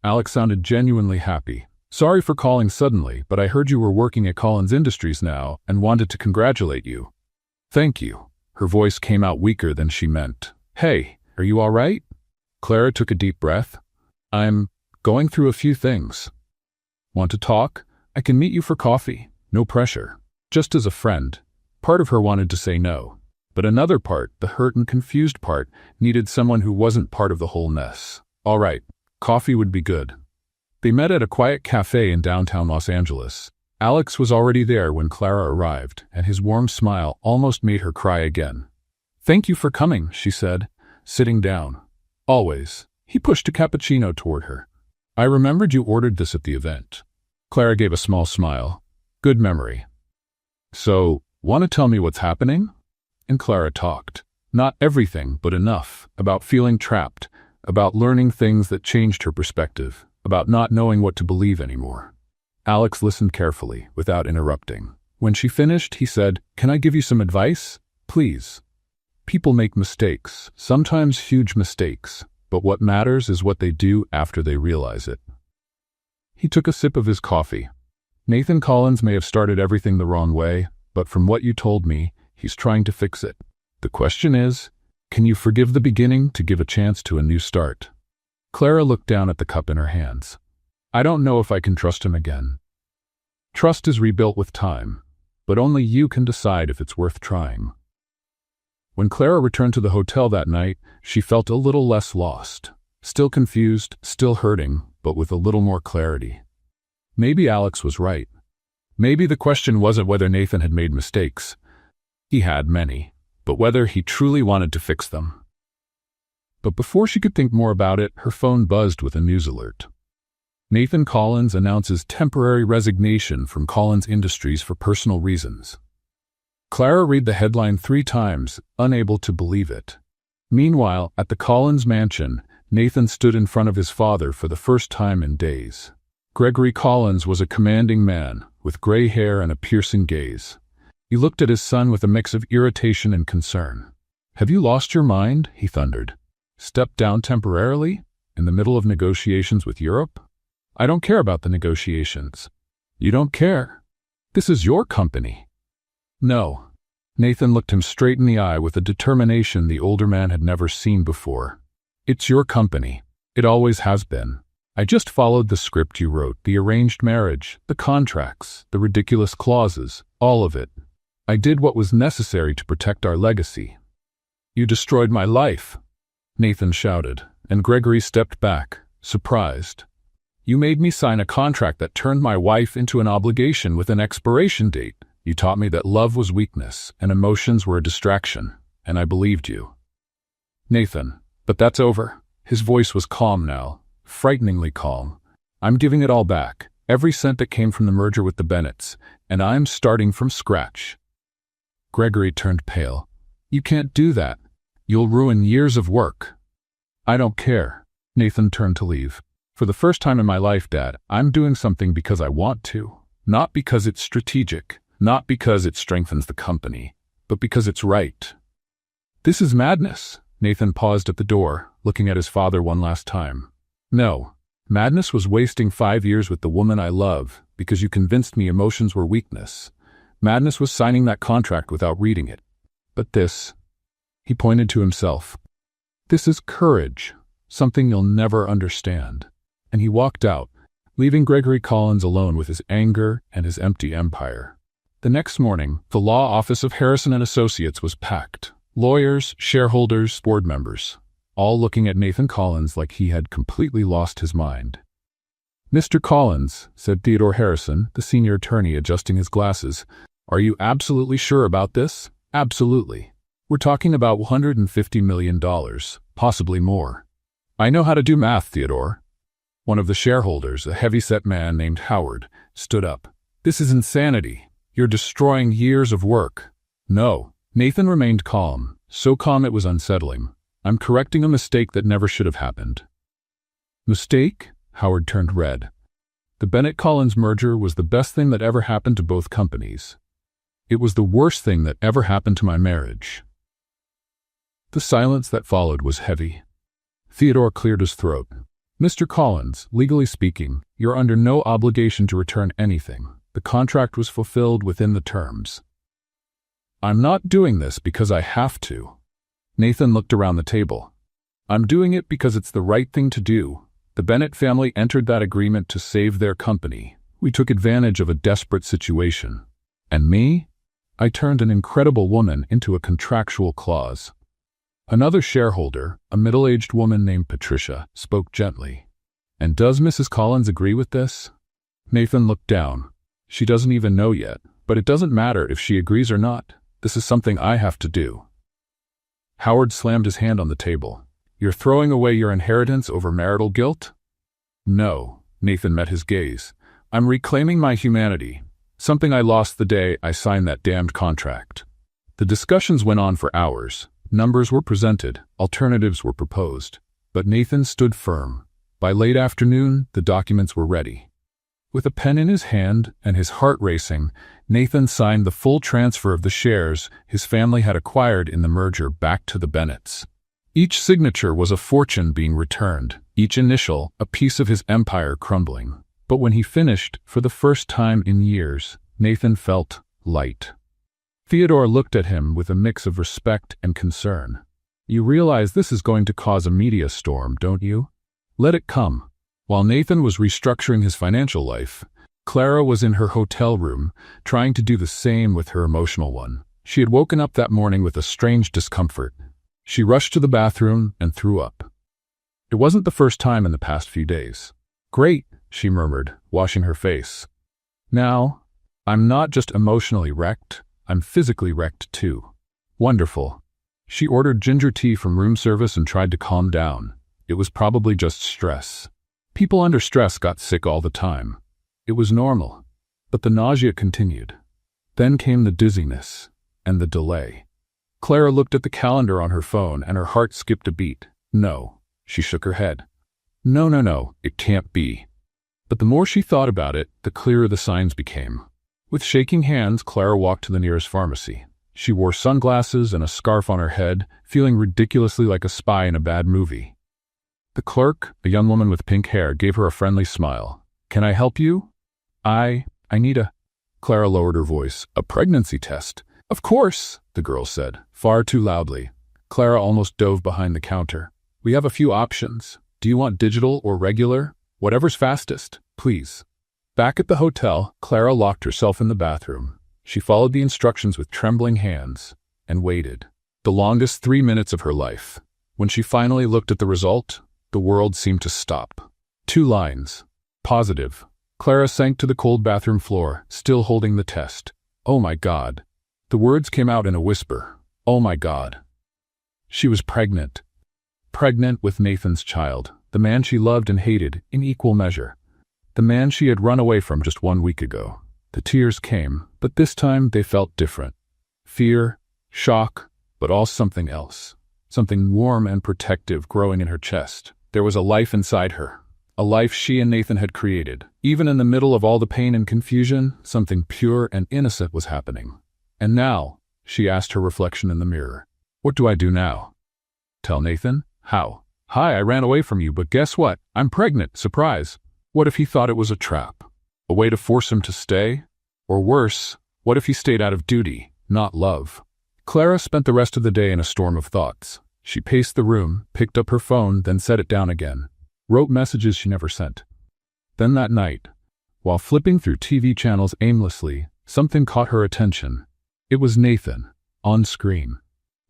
Speaker 1: Alex sounded genuinely happy. "Sorry for calling suddenly, but I heard you were working at Collins Industries now and wanted to congratulate you." "Thank you." Her voice came out weaker than she meant. "Hey, are you all right?" Clara took a deep breath. "I'm going through a few things." "Want to talk? I can meet you for coffee. No pressure. Just as a friend." Part of her wanted to say no, but another part, the hurt and confused part, needed someone who wasn't part of the whole mess. "All right, coffee would be good." They met at a quiet cafe in downtown Los Angeles. Alex was already there when Clara arrived, and his warm smile almost made her cry again. "Thank you for coming," she said, sitting down. "Always." He pushed a cappuccino toward her. "I remembered you ordered this at the event." Clara gave a small smile. "Good memory. So, want to tell me what's happening?" And Clara talked. Not everything, but enough. About feeling trapped, about learning things that changed her perspective, about not knowing what to believe anymore. Alex listened carefully, without interrupting. When she finished, he said, "Can I give you some advice? Please." People make mistakes, sometimes huge mistakes, but what matters is what they do after they realize it. He took a sip of his coffee. "Nathan Collins may have started everything the wrong way, but from what you told me, he's trying to fix it. The question is, can you forgive the beginning to give a chance to a new start?" Clara looked down at the cup in her hands. "I don't know if I can trust him again." Trust is rebuilt with time, but only you can decide if it's worth trying. When Clara returned to the hotel that night, she felt a little less lost. Still confused, still hurting, but with a little more clarity. Maybe Alex was right. Maybe the question wasn't whether Nathan had made mistakes. He had many, but whether he truly wanted to fix them. But before she could think more about it, her phone buzzed with a news alert. Nathan Collins announces temporary resignation from Collins Industries for personal reasons. Clara read the headline 3 times, unable to believe it. Meanwhile, at the Collins mansion, Nathan stood in front of his father for the first time in days. Gregory Collins was a commanding man, with gray hair and a piercing gaze. He looked at his son with a mix of irritation and concern. "Have you lost your mind?" he thundered. "Stepped down temporarily? In the middle of negotiations with Europe? I don't care about the negotiations." "You don't care? This is your company." "No." Nathan looked him straight in the eye with a determination the older man had never seen before. "It's your company. It always has been. I just followed the script you wrote, the arranged marriage, the contracts, the ridiculous clauses, all of it. I did what was necessary to protect our legacy." "You destroyed my life," Nathan shouted, and Gregory stepped back, surprised. "You made me sign a contract that turned my wife into an obligation with an expiration date. You taught me that love was weakness and emotions were a distraction, and I believed you." "Nathan, but that's over." His voice was calm now, frighteningly calm. "I'm giving it all back, every cent that came from the merger with the Bennetts, and I'm starting from scratch." Gregory turned pale. "You can't do that. You'll ruin years of work." "I don't care." Nathan turned to leave. "For the first time in my life, Dad, I'm doing something because I want to. Not because it's strategic, not because it strengthens the company, but because it's right." "This is madness." Nathan paused at the door, looking at his father one last time. "No." Madness was wasting 5 years with the woman I love because you convinced me emotions were weakness. Madness was signing that contract without reading it. But this, he pointed to himself, this is courage, something you'll never understand. And he walked out, leaving Gregory Collins alone with his anger and his empty empire. The next morning, the law office of Harrison and Associates was packed. Lawyers, shareholders, board members, all looking at Nathan Collins like he had completely lost his mind. "Mr. Collins," said Theodore Harrison, the senior attorney, adjusting his glasses, "are you absolutely sure about this?" "Absolutely. We're talking about $150 million, possibly more." "I know how to do math, Theodore." One of the shareholders, a heavy-set man named Howard, stood up. "This is insanity. You're destroying years of work." "No." Nathan remained calm, so calm it was unsettling. "I'm correcting a mistake that never should have happened." "Mistake?" Howard turned red. "The Bennett-Collins merger was the best thing that ever happened to both companies. It was the worst thing that ever happened to my marriage." The silence that followed was heavy. Theodore cleared his throat. "Mr. Collins, legally speaking, you're under no obligation to return anything. The contract was fulfilled within the terms." "I'm not doing this because I have to." Nathan looked around the table. "I'm doing it because it's the right thing to do. The Bennett family entered that agreement to save their company. We took advantage of a desperate situation. And me? I turned an incredible woman into a contractual clause." Another shareholder, a middle-aged woman named Patricia, spoke gently. "And does Mrs. Collins agree with this?" Nathan looked down. "She doesn't even know yet, but it doesn't matter if she agrees or not. This is something I have to do." Howard slammed his hand on the table. "You're throwing away your inheritance over marital guilt?" "No," Nathan met his gaze. "I'm reclaiming my humanity, something I lost the day I signed that damned contract." The discussions went on for hours. Numbers were presented, alternatives were proposed. But Nathan stood firm. By late afternoon, the documents were ready. With a pen in his hand and his heart racing, Nathan signed the full transfer of the shares his family had acquired in the merger back to the Bennetts. Each signature was a fortune being returned, each initial a piece of his empire crumbling. But when he finished, for the first time in years, Nathan felt light. Theodore looked at him with a mix of respect and concern. "You realize this is going to cause a media storm, don't you? Let it come." While Nathan was restructuring his financial life, Clara was in her hotel room, trying to do the same with her emotional one. She had woken up that morning with a strange discomfort. She rushed to the bathroom and threw up. It wasn't the first time in the past few days. "Great," she murmured, washing her face. "Now, I'm not just emotionally wrecked, I'm physically wrecked too." "Wonderful." She ordered ginger tea from room service and tried to calm down. It was probably just stress. People under stress got sick all the time. It was normal. But the nausea continued. Then came the dizziness and the delay. Clara looked at the calendar on her phone and her heart skipped a beat. "No." She shook her head. No, it can't be." But the more she thought about it, the clearer the signs became. With shaking hands, Clara walked to the nearest pharmacy. She wore sunglasses and a scarf on her head, feeling ridiculously like a spy in a bad movie. The clerk, a young woman with pink hair, gave her a friendly smile. "Can I help you?" I need a..." Clara lowered her voice. "A pregnancy test." "Of course," the girl said, far too loudly. Clara almost dove behind the counter. "We have a few options. Do you want digital or regular? Whatever's fastest, please." Back at the hotel, Clara locked herself in the bathroom. She followed the instructions with trembling hands and waited. The longest 3 minutes of her life. When she finally looked at the result, the world seemed to stop. 2 lines. Positive. Clara sank to the cold bathroom floor, still holding the test. "Oh my God." The words came out in a whisper. "Oh my God." She was pregnant. Pregnant with Nathan's child, the man she loved and hated in equal measure. The man she had run away from just 1 week ago. The tears came, but this time they felt different. Fear, shock, but also something else. Something warm and protective growing in her chest. There was a life inside her. A life she and Nathan had created. Even in the middle of all the pain and confusion, something pure and innocent was happening. And now, she asked her reflection in the mirror, "What do I do now?" "Tell Nathan? How? Hi, I ran away from you, but guess what? I'm pregnant. Surprise. What if he thought it was a trap? A way to force him to stay? Or worse, what if he stayed out of duty, not love? Clara spent the rest of the day in a storm of thoughts. She paced the room, picked up her phone, then set it down again. Wrote messages she never sent. Then that night, while flipping through TV channels aimlessly, something caught her attention. It was Nathan, on screen.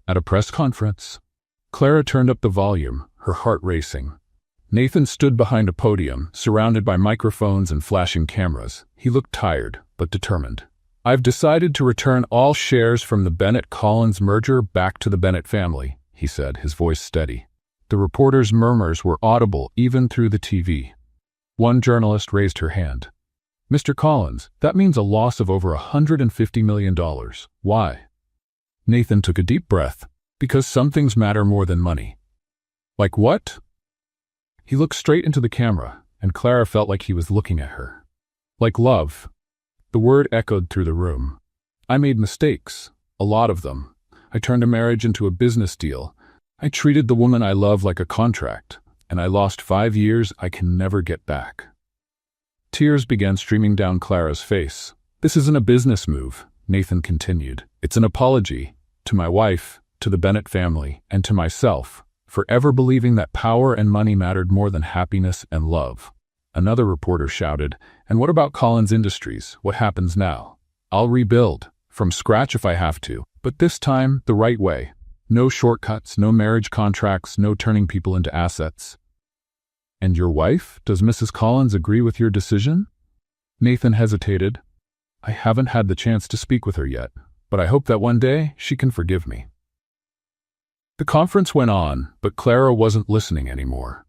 Speaker 1: At a press conference. Clara turned up the volume, her heart racing. Nathan stood behind a podium, surrounded by microphones and flashing cameras. He looked tired, but determined. I've decided to return all shares from the Bennett-Collins merger back to the Bennett family, he said, his voice steady. The reporters' murmurs were audible even through the TV. One journalist raised her hand. Mr. Collins, that means a loss of over $150 million. Why? Nathan took a deep breath. Because some things matter more than money. Like what? He looked straight into the camera, and Clara felt like he was looking at her. Like love. The word echoed through the room. I made mistakes, a lot of them. I turned a marriage into a business deal. I treated the woman I love like a contract, and I lost 5 years I can never get back. Tears began streaming down Clara's face. This isn't a business move, Nathan continued. It's an apology to my wife, to the Bennett family, and to myself, for ever believing that power and money mattered more than happiness and love. Another reporter shouted, and what about Collins Industries? What happens now? I'll rebuild, from scratch if I have to, but this time the right way. No shortcuts, no marriage contracts, no turning people into assets. And your wife? Does Mrs. Collins agree with your decision? Nathan hesitated. I haven't had the chance to speak with her yet, but I hope that one day she can forgive me. The conference went on, but Clara wasn't listening anymore.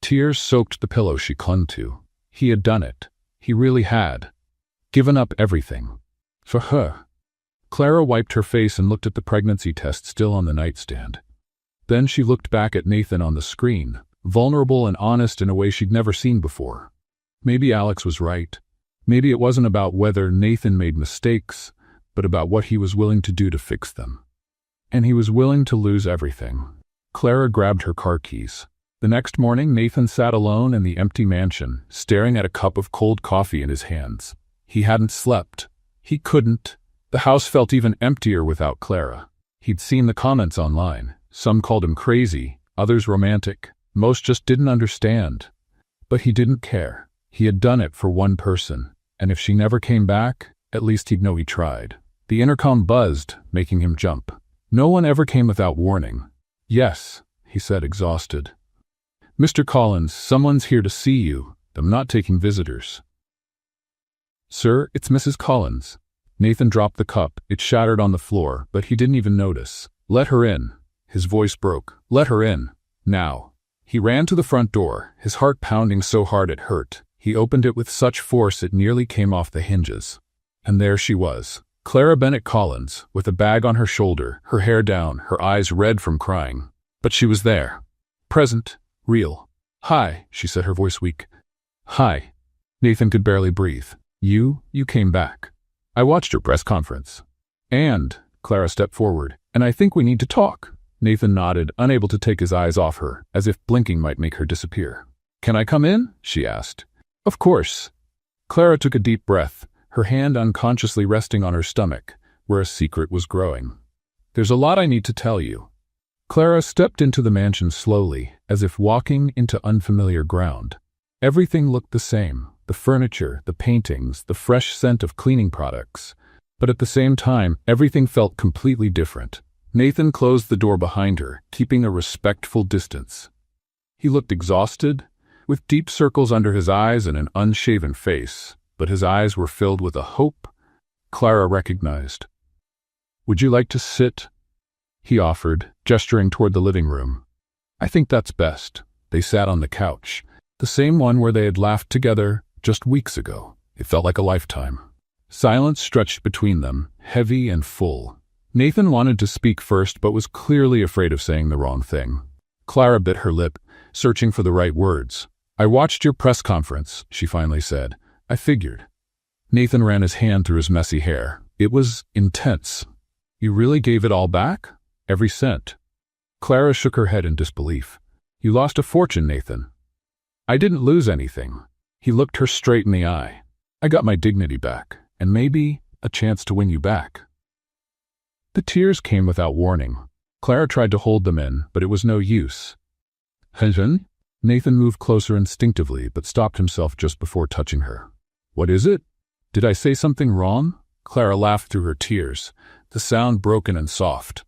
Speaker 1: Tears soaked the pillow she clung to. He had done it. He really had. Given up everything. For her. Clara wiped her face and looked at the pregnancy test still on the nightstand. Then she looked back at Nathan on the screen, vulnerable and honest in a way she'd never seen before. Maybe Alex was right. Maybe it wasn't about whether Nathan made mistakes, but about what he was willing to do to fix them. And he was willing to lose everything. Clara grabbed her car keys. The next morning, Nathan sat alone in the empty mansion, staring at a cup of cold coffee in his hands. He hadn't slept. He couldn't. The house felt even emptier without Clara. He'd seen the comments online. Some called him crazy, others romantic. Most just didn't understand. But he didn't care. He had done it for one person, and if she never came back, at least he'd know he tried. The intercom buzzed, making him jump. No one ever came without warning. Yes, he said, exhausted. Mr. Collins, someone's here to see you. I'm not taking visitors. Sir, it's Mrs. Collins. Nathan dropped the cup. It shattered on the floor, but he didn't even notice. Let her in. His voice broke. Let her in. Now. He ran to the front door, his heart pounding so hard it hurt. He opened it with such force it nearly came off the hinges. And there she was. Clara Bennett Collins, with a bag on her shoulder, her hair down, her eyes red from crying. But she was there. Present. Real. Hi, she said, her voice weak. Hi. Nathan could barely breathe. You came back. I watched your press conference. And, Clara stepped forward, and I think we need to talk. Nathan nodded, unable to take his eyes off her, as if blinking might make her disappear. Can I come in? She asked. Of course. Clara took a deep breath, her hand unconsciously resting on her stomach, where a secret was growing. There's a lot I need to tell you. Clara stepped into the mansion slowly, as if walking into unfamiliar ground. Everything looked the same, the furniture, the paintings, the fresh scent of cleaning products. But at the same time, everything felt completely different. Nathan closed the door behind her, keeping a respectful distance. He looked exhausted, with deep circles under his eyes and an unshaven face, but his eyes were filled with a hope Clara recognized. Would you like to sit? He offered, gesturing toward the living room. I think that's best. They sat on the couch, the same one where they had laughed together just weeks ago. It felt like a lifetime. Silence stretched between them, heavy and full. Nathan wanted to speak first, but was clearly afraid of saying the wrong thing. Clara bit her lip, searching for the right words. I watched your press conference, she finally said. I figured. Nathan ran his hand through his messy hair. It was intense. You really gave it all back? Every cent? Clara shook her head in disbelief. You lost a fortune, Nathan. I didn't lose anything. He looked her straight in the eye. I got my dignity back, and maybe a chance to win you back. The tears came without warning. Clara tried to hold them in, but it was no use. Nathan? Nathan moved closer instinctively, but stopped himself just before touching her. What is it? Did I say something wrong? Clara laughed through her tears, the sound broken and soft.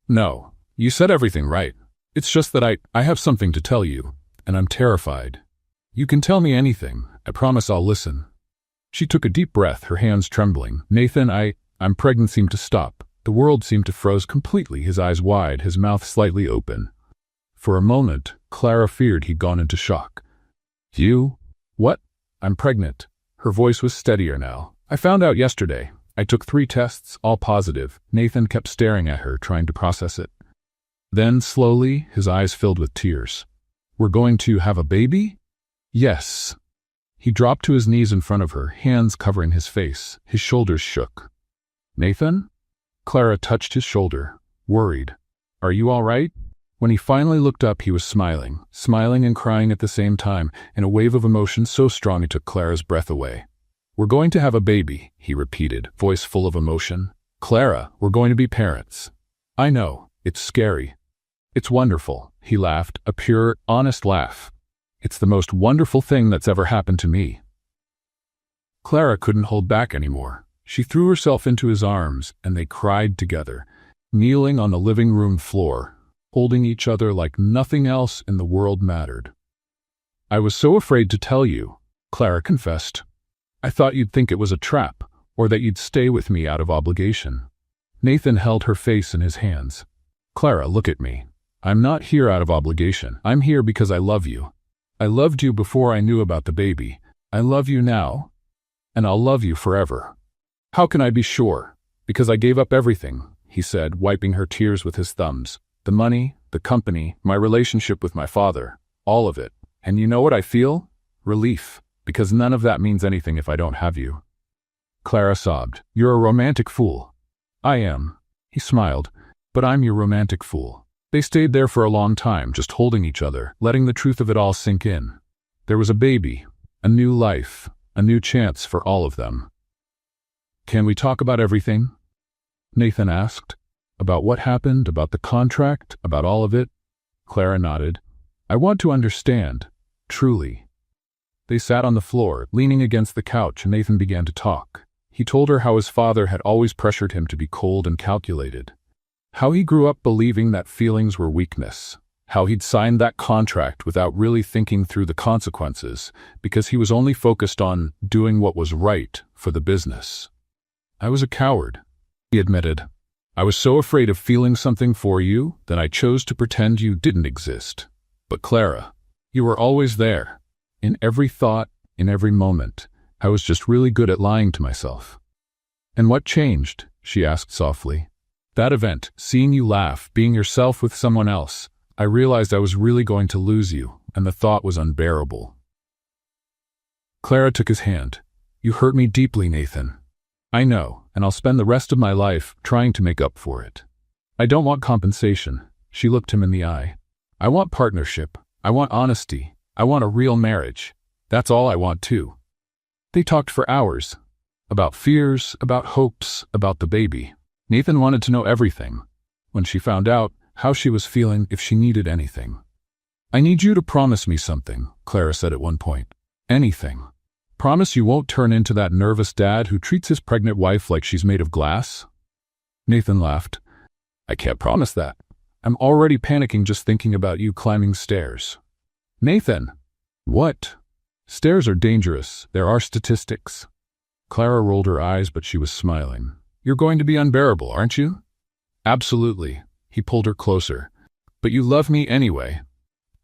Speaker 1: No, you said everything right. It's just that I have something to tell you, and I'm terrified. You can tell me anything. I promise I'll listen. She took a deep breath, her hands trembling. Nathan, I'm pregnant seemed to stop. The world seemed to froze completely, his eyes wide, his mouth slightly open. For a moment, Clara feared he'd gone into shock. You? What? I'm pregnant. Her voice was steadier now. I found out yesterday. I took 3 tests, all positive. Nathan kept staring at her, trying to process it. Then, slowly, his eyes filled with tears. We're going to have a baby? Yes. He dropped to his knees in front of her, hands covering his face. His shoulders shook. Nathan? Clara touched his shoulder, worried. Are you all right? When he finally looked up, he was smiling and crying at the same time, in a wave of emotion so strong it took Clara's breath away. We're going to have a baby, he repeated, voice full of emotion. Clara, we're going to be parents. I know, it's scary. It's wonderful, he laughed, a pure, honest laugh. It's the most wonderful thing that's ever happened to me. Clara couldn't hold back anymore. She threw herself into his arms, and they cried together, kneeling on the living room floor, holding each other like nothing else in the world mattered. I was so afraid to tell you, Clara confessed. I thought you'd think it was a trap, or that you'd stay with me out of obligation. Nathan held her face in his hands. Clara, look at me. I'm not here out of obligation. I'm here because I love you. I loved you before I knew about the baby. I love you now, and I'll love you forever. How can I be sure? Because I gave up everything, he said, wiping her tears with his thumbs. The money, the company, my relationship with my father, all of it. And you know what I feel? Relief, because none of that means anything if I don't have you. Clara sobbed. You're a romantic fool. I am. He smiled. But I'm your romantic fool. They stayed there for a long time, just holding each other, letting the truth of it all sink in. There was a baby, a new life, a new chance for all of them. Can we talk about everything? Nathan asked. About what happened, about the contract, about all of it? Clara nodded. I want to understand, truly. They sat on the floor, leaning against the couch, and Nathan began to talk. He told her how his father had always pressured him to be cold and calculated. How he grew up believing that feelings were weakness. How he'd signed that contract without really thinking through the consequences, because he was only focused on doing what was right for the business. I was a coward, he admitted. I was so afraid of feeling something for you that I chose to pretend you didn't exist. But Clara, you were always there. In every thought, in every moment. I was just really good at lying to myself. And what changed? She asked softly. That event, seeing you laugh, being yourself with someone else. I realized I was really going to lose you, and the thought was unbearable. Clara took his hand. You hurt me deeply, Nathan. I know, and I'll spend the rest of my life trying to make up for it. I don't want compensation. She looked him in the eye. I want partnership. I want honesty. I want a real marriage. That's all I want too. They talked for hours. About fears, about hopes, about the baby. Nathan wanted to know everything. When she found out, how she was feeling, if she needed anything. I need you to promise me something, Clara said at one point. Anything. Promise you won't turn into that nervous dad who treats his pregnant wife like she's made of glass? Nathan laughed. I can't promise that. I'm already panicking just thinking about you climbing stairs. Nathan! What? Stairs are dangerous. There are statistics. Clara rolled her eyes, but she was smiling. You're going to be unbearable, aren't you? Absolutely. He pulled her closer. But you love me anyway.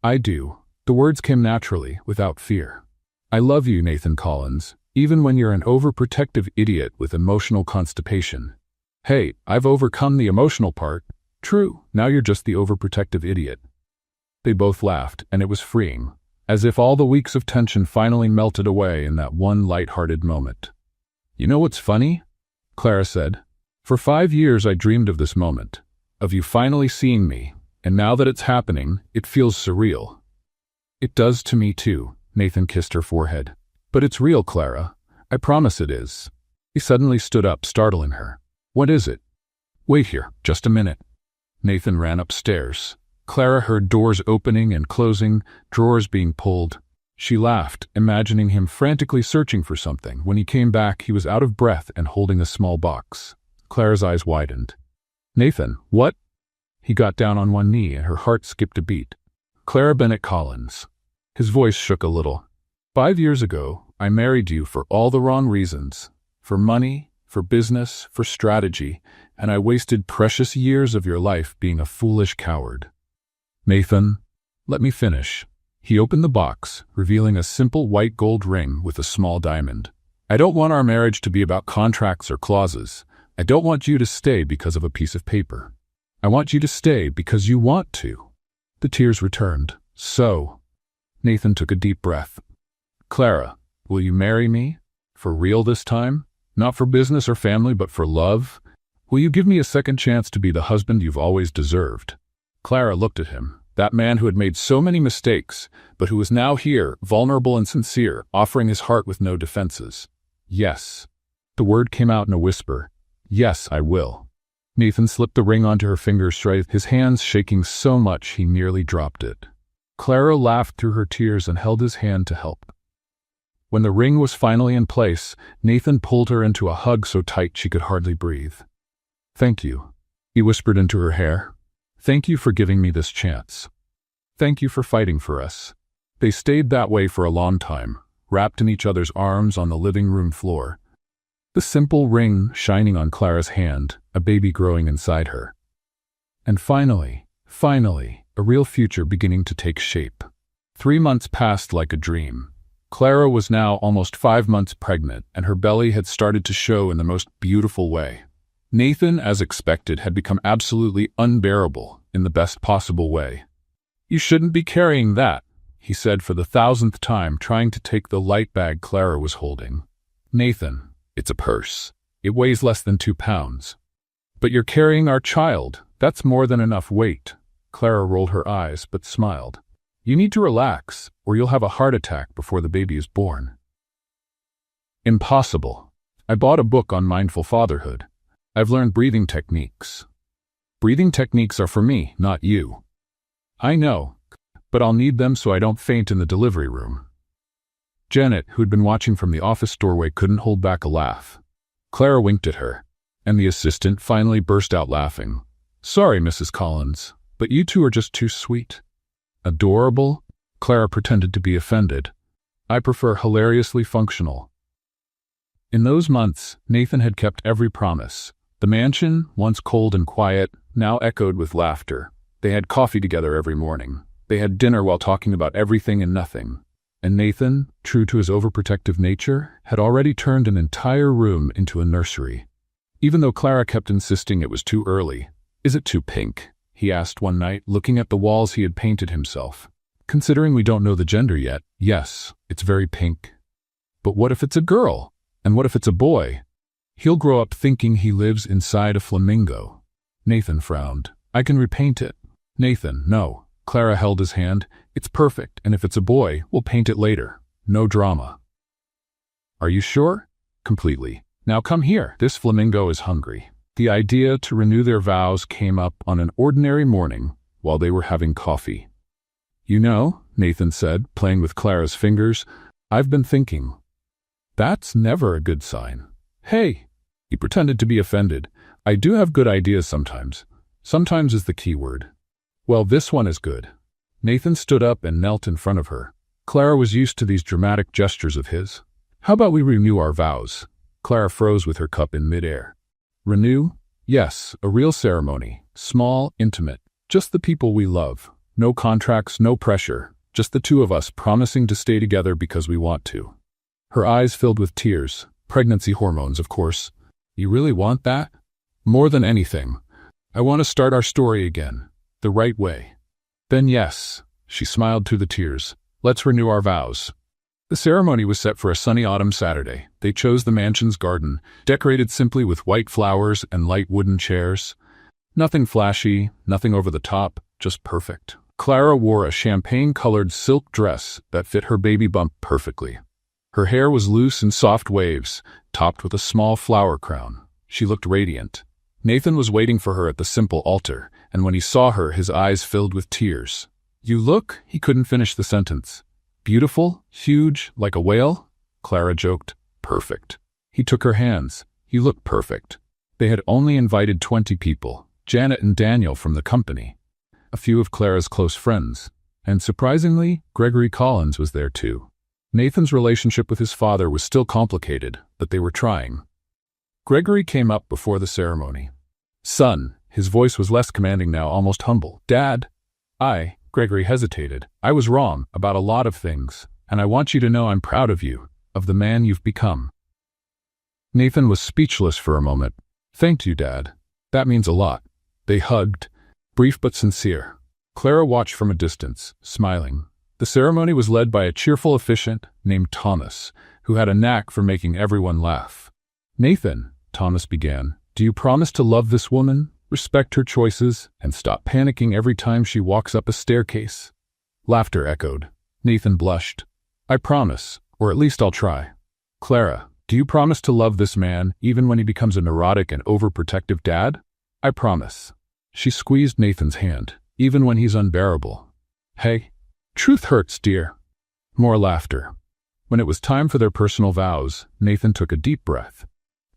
Speaker 1: I do. The words came naturally, without fear. I love you, Nathan Collins, even when you're an overprotective idiot with emotional constipation. Hey, I've overcome the emotional part. True, now you're just the overprotective idiot. They both laughed, and it was freeing, as if all the weeks of tension finally melted away in that one light-hearted moment. You know what's funny? Clara said. For 5 years I dreamed of this moment, of you finally seeing me, and now that it's happening, it feels surreal. It does to me too, Nathan kissed her forehead. But it's real, Clara. I promise it is. He suddenly stood up, startling her. What is it? Wait here, just a minute. Nathan ran upstairs. Clara heard doors opening and closing, drawers being pulled. She laughed, imagining him frantically searching for something. When he came back, he was out of breath and holding a small box. Clara's eyes widened. Nathan, what? He got down on one knee and her heart skipped a beat. Clara Bennett Collins. His voice shook a little. 5 years ago, I married you for all the wrong reasons. For money, for business, for strategy, and I wasted precious years of your life being a foolish coward. Nathan, let me finish. He opened the box, revealing a simple white gold ring with a small diamond. I don't want our marriage to be about contracts or clauses. I don't want you to stay because of a piece of paper. I want you to stay because you want to. The tears returned. So, Nathan took a deep breath. Clara, will you marry me? For real this time? Not for business or family, but for love? Will you give me a second chance to be the husband you've always deserved? Clara looked at him, that man who had made so many mistakes, but who was now here, vulnerable and sincere, offering his heart with no defenses. Yes. The word came out in a whisper. Yes, I will. Nathan slipped the ring onto her finger, his hands shaking so much he nearly dropped it. Clara laughed through her tears and held his hand to help. When the ring was finally in place, Nathan pulled her into a hug so tight she could hardly breathe. Thank you, he whispered into her hair. Thank you for giving me this chance. Thank you for fighting for us. They stayed that way for a long time, wrapped in each other's arms on the living room floor. The simple ring shining on Clara's hand, a baby growing inside her. And finally, a real future beginning to take shape. 3 months passed like a dream. Clara was now almost 5 months pregnant, and her belly had started to show in the most beautiful way. Nathan, as expected, had become absolutely unbearable in the best possible way. You shouldn't be carrying that, he said for the 1,000th time, trying to take the light bag Clara was holding. Nathan, it's a purse. It weighs less than 2 pounds. But you're carrying our child. That's more than enough weight. Clara rolled her eyes, but smiled. You need to relax, or you'll have a heart attack before the baby is born. Impossible. I bought a book on mindful fatherhood. I've learned breathing techniques. Breathing techniques are for me, not you. I know, but I'll need them so I don't faint in the delivery room. Janet, who'd been watching from the office doorway, couldn't hold back a laugh. Clara winked at her, and the assistant finally burst out laughing. Sorry, Mrs. Collins, but you two are just too sweet. Adorable? Clara pretended to be offended. I prefer hilariously functional. In those months, Nathan had kept every promise. The mansion, once cold and quiet, now echoed with laughter. They had coffee together every morning. They had dinner while talking about everything and nothing. And Nathan, true to his overprotective nature, had already turned an entire room into a nursery. Even though Clara kept insisting it was too early. Is it too pink? He asked one night, looking at the walls he had painted himself. Considering we don't know the gender yet, yes, it's very pink. But what if it's a girl? And what if it's a boy? He'll grow up thinking he lives inside a flamingo. Nathan frowned. I can repaint it. Nathan, no. Clara held his hand. It's perfect, and if it's a boy, we'll paint it later. No drama. Are you sure? Completely. Now come here. This flamingo is hungry. The idea to renew their vows came up on an ordinary morning while they were having coffee. You know, Nathan said, playing with Clara's fingers, I've been thinking. That's never a good sign. Hey, he pretended to be offended. I do have good ideas sometimes. Sometimes is the key word. Well, this one is good. Nathan stood up and knelt in front of her. Clara was used to these dramatic gestures of his. How about we renew our vows? Clara froze with her cup in midair. Renew? Yes, a real ceremony. Small, intimate. Just the people we love. No contracts, no pressure. Just the two of us promising to stay together because we want to. Her eyes filled with tears. Pregnancy hormones, of course. You really want that? More than anything. I want to start our story again. The right way. Then yes, she smiled through the tears. Let's renew our vows. The ceremony was set for a sunny autumn Saturday. They chose the mansion's garden, decorated simply with white flowers and light wooden chairs. Nothing flashy, nothing over the top, just perfect. Clara wore a champagne-colored silk dress that fit her baby bump perfectly. Her hair was loose in soft waves, topped with a small flower crown. She looked radiant. Nathan was waiting for her at the simple altar, and when he saw her, his eyes filled with tears. "You look," he couldn't finish the sentence. "Beautiful, huge, like a whale?" Clara joked. "Perfect." He took her hands. "You look perfect." They had only invited 20 people, Janet and Daniel from the company, a few of Clara's close friends, and surprisingly, Gregory Collins was there too. Nathan's relationship with his father was still complicated, but they were trying. Gregory came up before the ceremony. "Son," his voice was less commanding now, almost humble. "Dad, Gregory hesitated. "I was wrong about a lot of things, and I want you to know I'm proud of you, of the man you've become." Nathan was speechless for a moment. "Thank you, Dad. That means a lot." They hugged, brief but sincere. Clara watched from a distance, smiling. The ceremony was led by a cheerful officiant named Thomas, who had a knack for making everyone laugh. "Nathan," Thomas began, "do you promise to love this woman, respect her choices, and stop panicking every time she walks up a staircase?" Laughter echoed. Nathan blushed. "I promise, or at least I'll try." "Clara, do you promise to love this man even when he becomes a neurotic and overprotective dad?" "I promise." She squeezed Nathan's hand, "even when he's unbearable." "Hey, truth hurts, dear." More laughter. When it was time for their personal vows, Nathan took a deep breath.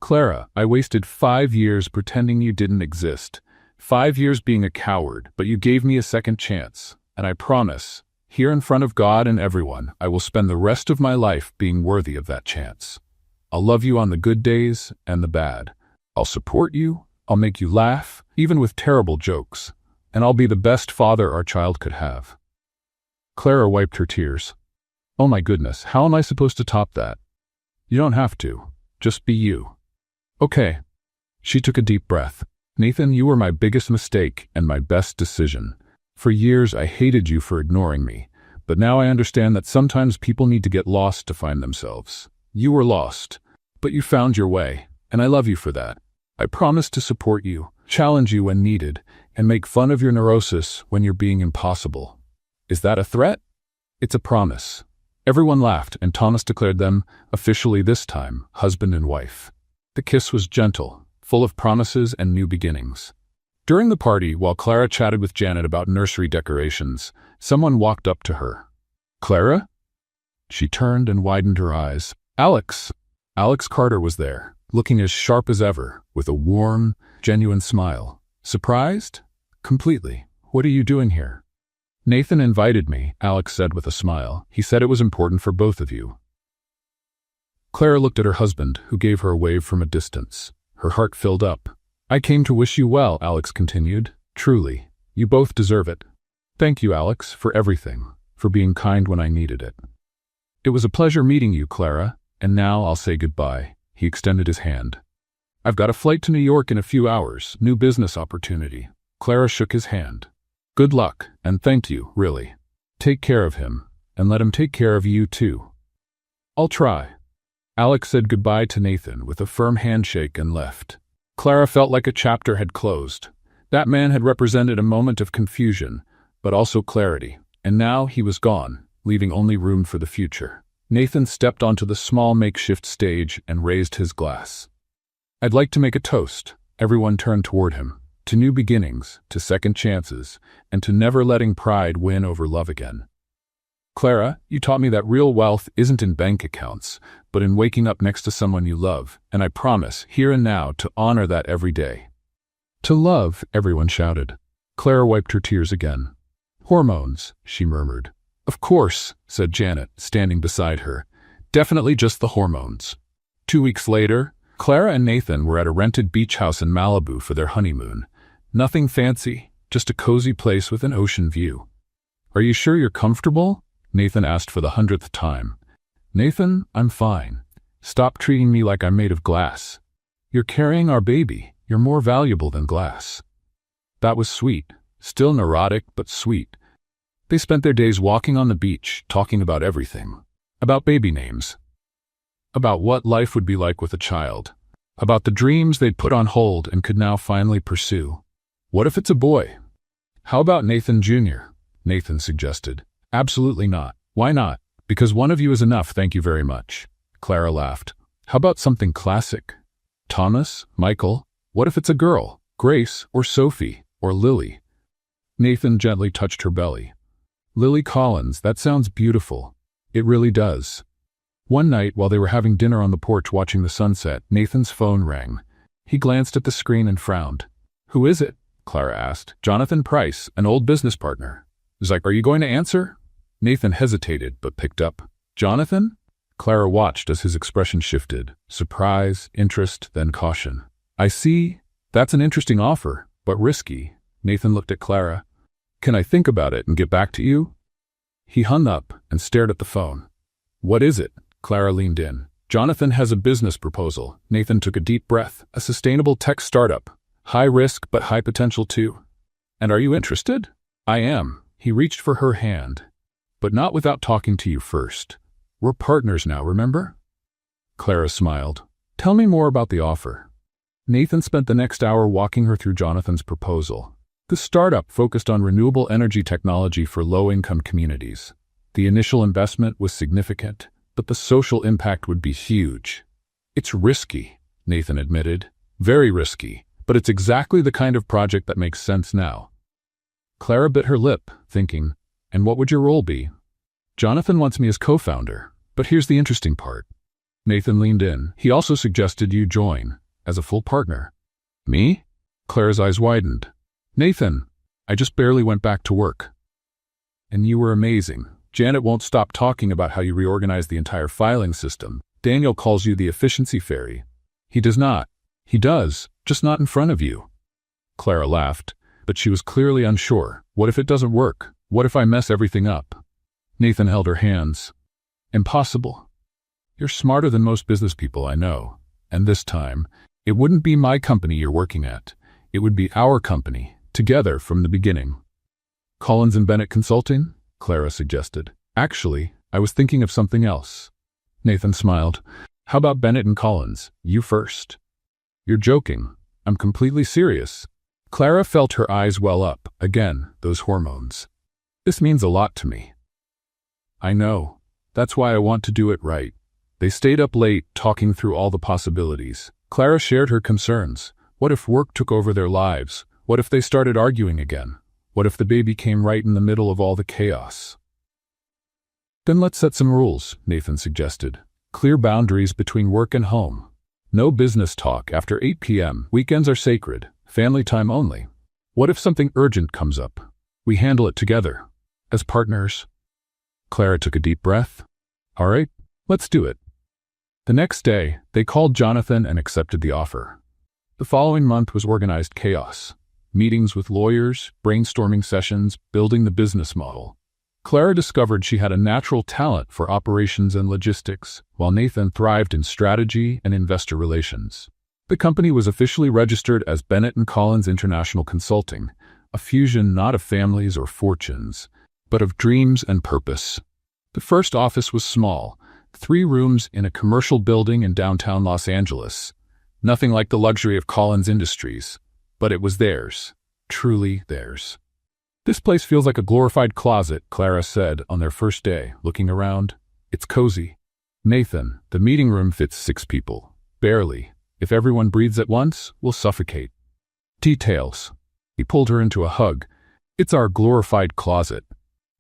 Speaker 1: "Clara, I wasted 5 years pretending you didn't exist. 5 years being a coward, but you gave me a second chance. And I promise, here in front of God and everyone, I will spend the rest of my life being worthy of that chance. I'll love you on the good days and the bad. I'll support you. I'll make you laugh, even with terrible jokes. And I'll be the best father our child could have." Clara wiped her tears. "Oh my goodness, how am I supposed to top that?" "You don't have to. Just be you." "Okay." She took a deep breath. "Nathan, you were my biggest mistake and my best decision. For years I hated you for ignoring me, but now I understand that sometimes people need to get lost to find themselves. You were lost, but you found your way, and I love you for that. I promise to support you, challenge you when needed, and make fun of your neurosis when you're being impossible." "Is that a threat?" "It's a promise." Everyone laughed, and Thomas declared them, officially this time, husband and wife. The kiss was gentle, full of promises and new beginnings. During the party, while Clara chatted with Janet about nursery decorations, someone walked up to her. "Clara?" She turned and widened her eyes. "Alex." Alex Carter was there, looking as sharp as ever, with a warm, genuine smile. "Surprised?" "Completely. What are you doing here?" "Nathan invited me," Alex said with a smile. "He said it was important for both of you." Clara looked at her husband, who gave her a wave from a distance. Her heart filled up. "I came to wish you well," Alex continued. "Truly, you both deserve it. Thank you, Alex, for everything, for being kind when I needed it." "It was a pleasure meeting you, Clara, and now I'll say goodbye." He extended his hand. "I've got a flight to New York in a few hours, new business opportunity." Clara shook his hand. "Good luck, and thank you, really. Take care of him, and let him take care of you too." "I'll try." Alex said goodbye to Nathan with a firm handshake and left. Clara felt like a chapter had closed. That man had represented a moment of confusion, but also clarity, and now he was gone, leaving only room for the future. Nathan stepped onto the small makeshift stage and raised his glass. "I'd like to make a toast." Everyone turned toward him. "To new beginnings, to second chances, and to never letting pride win over love again." "Clara, you taught me that real wealth isn't in bank accounts, but in waking up next to someone you love, and I promise, here and now, to honor that every day." "To love," everyone shouted. Clara wiped her tears again. "Hormones," she murmured. "Of course," said Janet, standing beside her. "Definitely just the hormones." 2 weeks later, Clara and Nathan were at a rented beach house in Malibu for their honeymoon. Nothing fancy, just a cozy place with an ocean view. "Are you sure you're comfortable?" Nathan asked for the 100th time. "Nathan, I'm fine. Stop treating me like I'm made of glass. You're carrying our baby. You're more valuable than glass." That was sweet. Still neurotic, but sweet. They spent their days walking on the beach, talking about everything. About baby names. About what life would be like with a child. About the dreams they'd put on hold and could now finally pursue. What if it's a boy? How about Nathan Jr.? Nathan suggested. Absolutely not. Why not? Because one of you is enough, thank you very much. Clara laughed. How about something classic? Thomas? Michael? What if it's a girl? Grace? Or Sophie? Or Lily? Nathan gently touched her belly. Lily Collins, that sounds beautiful. It really does. One night, while they were having dinner on the porch watching the sunset, Nathan's phone rang. He glanced at the screen and frowned. Who is it? Clara asked. Jonathan Price, an old business partner. Are you going to answer? Nathan hesitated, but picked up. Jonathan? Clara watched as his expression shifted. Surprise, interest, then caution. I see. That's an interesting offer, but risky. Nathan looked at Clara. Can I think about it and get back to you? He hung up and stared at the phone. What is it? Clara leaned in. Jonathan has a business proposal. Nathan took a deep breath. A sustainable tech startup. High risk, but high potential too. And are you interested? I am. He reached for her hand. But not without talking to you first. We're partners now, remember? Clara smiled. Tell me more about the offer. Nathan spent the next hour walking her through Jonathan's proposal. The startup focused on renewable energy technology for low-income communities. The initial investment was significant, but the social impact would be huge. It's risky, Nathan admitted. Very risky, but it's exactly the kind of project that makes sense now. Clara bit her lip, thinking, and what would your role be? Jonathan wants me as co-founder, but here's the interesting part. Nathan leaned in. He also suggested you join, as a full partner. Me? Clara's eyes widened. Nathan, I just barely went back to work. And you were amazing. Janet won't stop talking about how you reorganized the entire filing system. Daniel calls you the efficiency fairy. He does not. He does, just not in front of you. Clara laughed, but she was clearly unsure. What if it doesn't work? What if I mess everything up? Nathan held her hands. Impossible. You're smarter than most business people I know. And this time, it wouldn't be my company you're working at. It would be our company, together from the beginning. Collins and Bennett Consulting? Clara suggested. Actually, I was thinking of something else. Nathan smiled. How about Bennett and Collins? You first. You're joking. I'm completely serious. Clara felt her eyes well up. Again, those hormones. This means a lot to me. I know. That's why I want to do it right. They stayed up late, talking through all the possibilities. Clara shared her concerns. What if work took over their lives? What if they started arguing again? What if the baby came right in the middle of all the chaos? Then let's set some rules, Nathan suggested. Clear boundaries between work and home. No business talk after 8 p.m. Weekends are sacred. Family time only. What if something urgent comes up? We handle it together. As partners. Clara took a deep breath. All right, let's do it. The next day, they called Jonathan and accepted the offer. The following month was organized chaos. Meetings with lawyers, brainstorming sessions, building the business model. Clara discovered she had a natural talent for operations and logistics, while Nathan thrived in strategy and investor relations. The company was officially registered as Bennett & Collins International Consulting, a fusion not of families or fortunes, but of dreams and purpose. The first office was small, 3 rooms in a commercial building in downtown Los Angeles. Nothing like the luxury of Collins Industries, but it was theirs, truly theirs. This place feels like a glorified closet, Clara said on their first day, looking around. It's cozy. Nathan, the meeting room fits 6 people. Barely. If everyone breathes at once, we'll suffocate. Details. He pulled her into a hug. It's our glorified closet.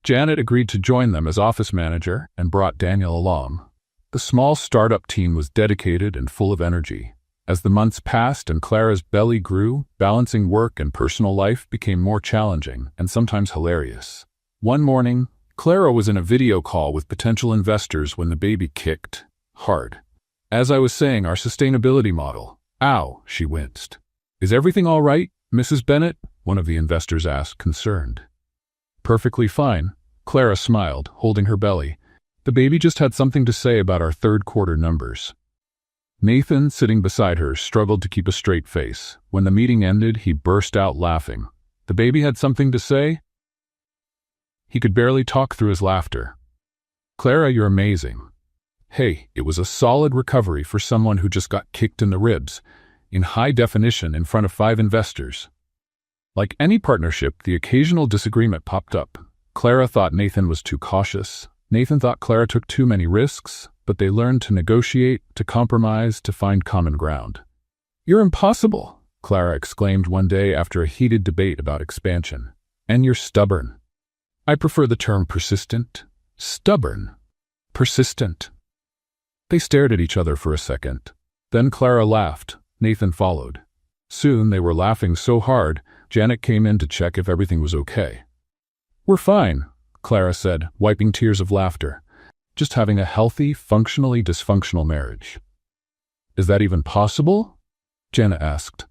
Speaker 1: Janet agreed to join them as office manager and brought Daniel along. The small startup team was dedicated and full of energy. As the months passed and Clara's belly grew, balancing work and personal life became more challenging and sometimes hilarious. One morning, Clara was in a video call with potential investors when the baby kicked hard. As I was saying, our sustainability model. Ow, she winced. Is everything all right, Mrs. Bennett? One of the investors asked, concerned. Perfectly fine, Clara smiled, holding her belly. The baby just had something to say about our third quarter numbers. Nathan, sitting beside her, struggled to keep a straight face. When the meeting ended, he burst out laughing. The baby had something to say? He could barely talk through his laughter. Clara, you're amazing. Hey, it was a solid recovery for someone who just got kicked in the ribs, in high definition in front of 5 investors. Like any partnership, the occasional disagreement popped up. Clara thought Nathan was too cautious. Nathan thought Clara took too many risks, but they learned to negotiate, to compromise, to find common ground. "You're impossible," Clara exclaimed one day after a heated debate about expansion. "And you're stubborn." "I prefer the term persistent." "Stubborn. Persistent." They stared at each other for a second. Then Clara laughed. Nathan followed. Soon they were laughing so hard, Janet came in to check if everything was okay. "We're fine," Clara said, wiping tears of laughter. "Just having a healthy, functionally dysfunctional marriage." "Is that even possible?" Janet asked.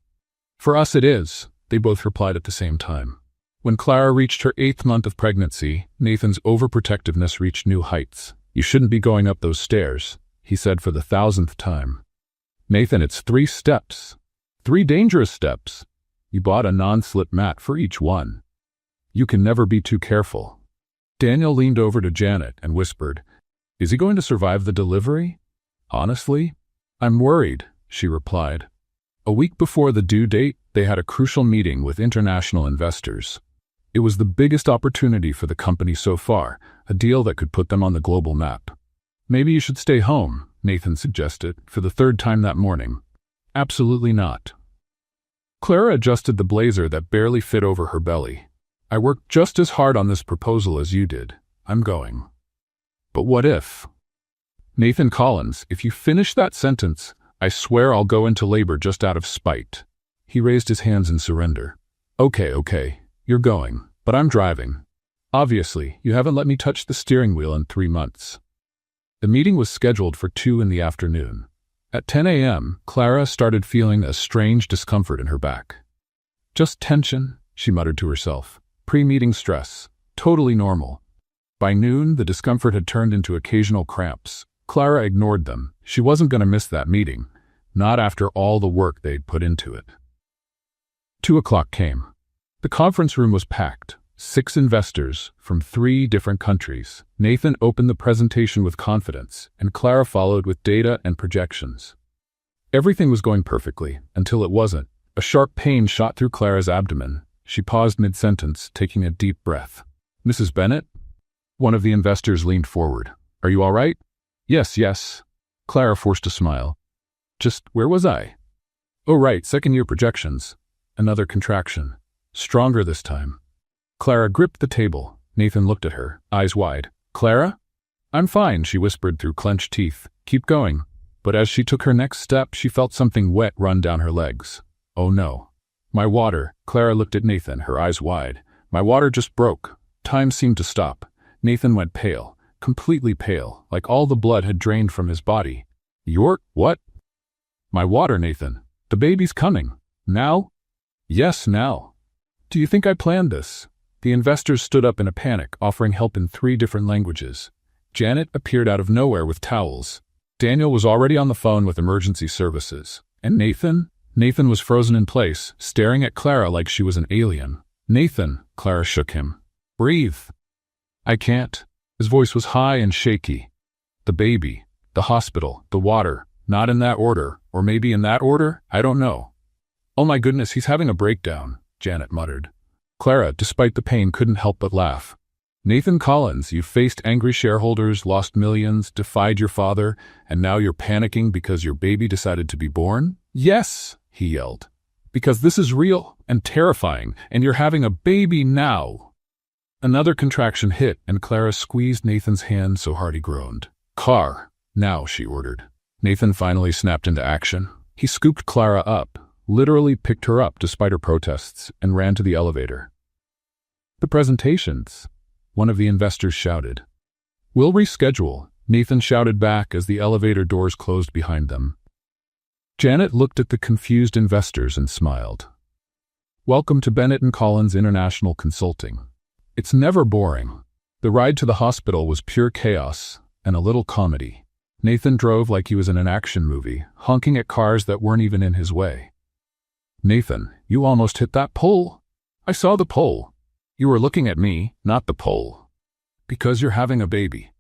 Speaker 1: "For us it is," they both replied at the same time. When Clara reached her 8th month of pregnancy, Nathan's overprotectiveness reached new heights. "You shouldn't be going up those stairs," he said for the 1,000th time. "Nathan, it's 3 steps. 3 dangerous steps. You bought a non-slip mat for each one. You can never be too careful." Daniel leaned over to Janet and whispered, "Is he going to survive the delivery?" "Honestly, I'm worried," she replied. A week before the due date, they had a crucial meeting with international investors. It was the biggest opportunity for the company so far, a deal that could put them on the global map. "Maybe you should stay home," Nathan suggested, for the 3rd time that morning. "Absolutely not." Clara adjusted the blazer that barely fit over her belly. "I worked just as hard on this proposal as you did. I'm going." "But what if?" "Nathan Collins, if you finish that sentence, I swear I'll go into labor just out of spite." He raised his hands in surrender. Okay, you're going, but I'm driving. Obviously, you haven't let me touch the steering wheel in 3 months. The meeting was scheduled for 2 in the afternoon. At 10 a.m., Clara started feeling a strange discomfort in her back. "Just tension," she muttered to herself. "Pre-meeting stress. Totally normal." By noon, the discomfort had turned into occasional cramps. Clara ignored them. She wasn't going to miss that meeting, not after all the work they'd put into it. 2 o'clock came. The conference room was packed. 6 investors from 3 different countries. Nathan opened the presentation with confidence, and Clara followed with data and projections. Everything was going perfectly, until it wasn't. A sharp pain shot through Clara's abdomen. She paused mid-sentence, taking a deep breath. "Mrs. Bennett?" One of the investors leaned forward. "Are you all right?" Yes. Clara forced a smile. "Just where was I?" "Oh right, 2nd-year projections." Another contraction. Stronger this time. Clara gripped the table. Nathan looked at her, eyes wide. "Clara?" "I'm fine," she whispered through clenched teeth. "Keep going." But as she took her next step, she felt something wet run down her legs. "Oh no. My water." Clara looked at Nathan, her eyes wide. "My water just broke." Time seemed to stop. Nathan went pale, completely pale, like all the blood had drained from his body. "Your what?" "My water, Nathan. The baby's coming." "Now?" "Yes, now." "Do you think I planned this?" The investors stood up in a panic, offering help in 3 different languages. Janet appeared out of nowhere with towels. Daniel was already on the phone with emergency services. And Nathan? Nathan was frozen in place, staring at Clara like she was an alien. "Nathan," Clara shook him. "Breathe." "I can't." His voice was high and shaky. "The baby, the hospital, the water, not in that order, or maybe in that order, I don't know." "Oh my goodness, he's having a breakdown," Janet muttered. Clara, despite the pain, couldn't help but laugh. "Nathan Collins, you've faced angry shareholders, lost millions, defied your father, and now you're panicking because your baby decided to be born?" "Yes," he yelled. "Because this is real and terrifying, and you're having a baby now." Another contraction hit, and Clara squeezed Nathan's hand so hard he groaned. "Car, now," she ordered. Nathan finally snapped into action. He scooped Clara up, literally picked her up despite her protests, and ran to the elevator. "The presentations," one of the investors shouted. "We'll reschedule," Nathan shouted back as the elevator doors closed behind them. Janet looked at the confused investors and smiled. "Welcome to Bennett & Collins International Consulting. It's never boring." The ride to the hospital was pure chaos and a little comedy. Nathan drove like he was in an action movie, honking at cars that weren't even in his way. "Nathan, you almost hit that pole." "I saw the pole." "You were looking at me, not the pole." "Because you're having a baby."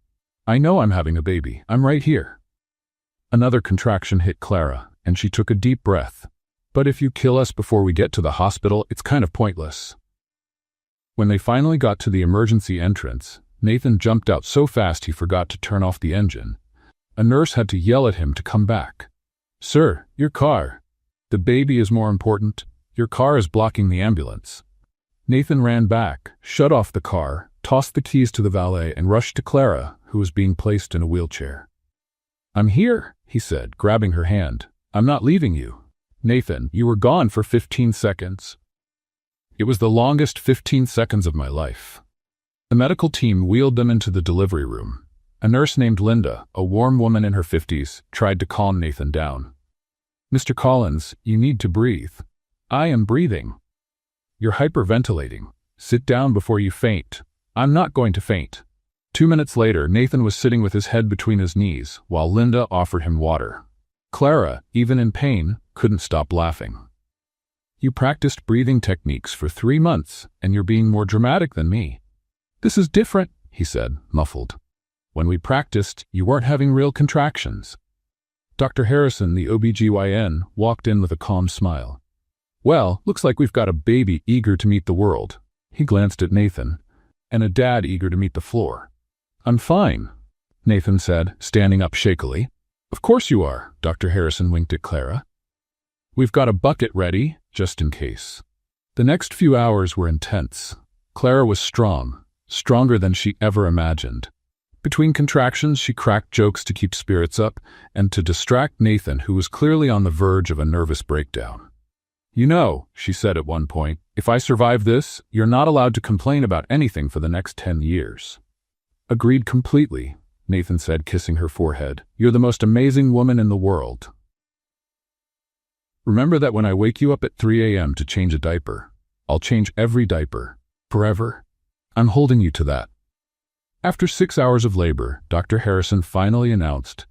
Speaker 1: "I know I'm having a baby. I'm right here." Another contraction hit Clara, and she took a deep breath. "But if you kill us before we get to the hospital, it's kind of pointless." When they finally got to the emergency entrance, Nathan jumped out so fast he forgot to turn off the engine. A nurse had to yell at him to come back. "Sir, your car. The baby is more important. Your car is blocking the ambulance." Nathan ran back, shut off the car, tossed the keys to the valet, and rushed to Clara, who was being placed in a wheelchair. "I'm here," he said, grabbing her hand. "I'm not leaving you." "Nathan, you were gone for 15 seconds. It was the longest 15 seconds of my life." The medical team wheeled them into the delivery room. A nurse named Linda, a warm woman in her 50s, tried to calm Nathan down. "Mr. Collins, you need to breathe." "I am breathing." "You're hyperventilating. Sit down before you faint." "I'm not going to faint." 2 minutes later, Nathan was sitting with his head between his knees, while Linda offered him water. Clara, even in pain, couldn't stop laughing. "You practiced breathing techniques for 3 months, and you're being more dramatic than me." "This is different," he said, muffled. "When we practiced, you weren't having real contractions." Dr. Harrison, the OBGYN, walked in with a calm smile. "Well, looks like we've got a baby eager to meet the world." He glanced at Nathan. "And a dad eager to meet the floor." "I'm fine," Nathan said, standing up shakily. "Of course you are," Dr. Harrison winked at Clara. "We've got a bucket ready, just in case." The next few hours were intense. Clara was strong, stronger than she ever imagined. Between contractions, she cracked jokes to keep spirits up and to distract Nathan, who was clearly on the verge of a nervous breakdown. "You know," she said at one point, "if I survive this, you're not allowed to complain about anything for the next 10 years. "Agreed completely," Nathan said, kissing her forehead. "You're the most amazing woman in the world. Remember that when I wake you up at 3 a.m. to change a diaper, I'll change every diaper. Forever. I'm holding you to that." After 6 hours of labor, Dr. Harrison finally announced,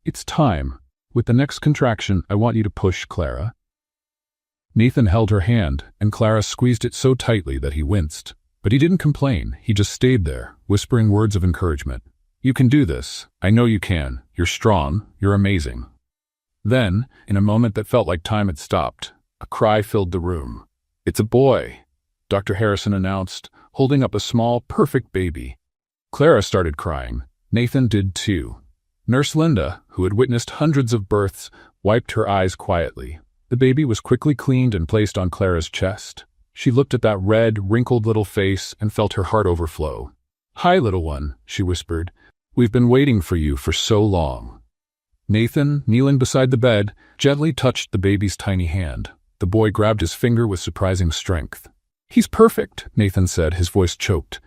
Speaker 1: "It's time. With the next contraction, I want you to push, Clara." Nathan held her hand, and Clara squeezed it so tightly that he winced. But he didn't complain. He just stayed there, whispering words of encouragement. "You can do this. I know you can. You're strong. You're amazing." Then, in a moment that felt like time had stopped, a cry filled the room. "It's a boy," Dr. Harrison announced, holding up a small, perfect baby. Clara started crying. Nathan did too. Nurse Linda, who had witnessed hundreds of births, wiped her eyes quietly. The baby was quickly cleaned and placed on Clara's chest. She looked at that red, wrinkled little face and felt her heart overflow. "Hi, little one," she whispered. "We've been waiting for you for so long." Nathan, kneeling beside the bed, gently touched the baby's tiny hand. The boy grabbed his finger with surprising strength. "He's perfect," Nathan said, his voice choked.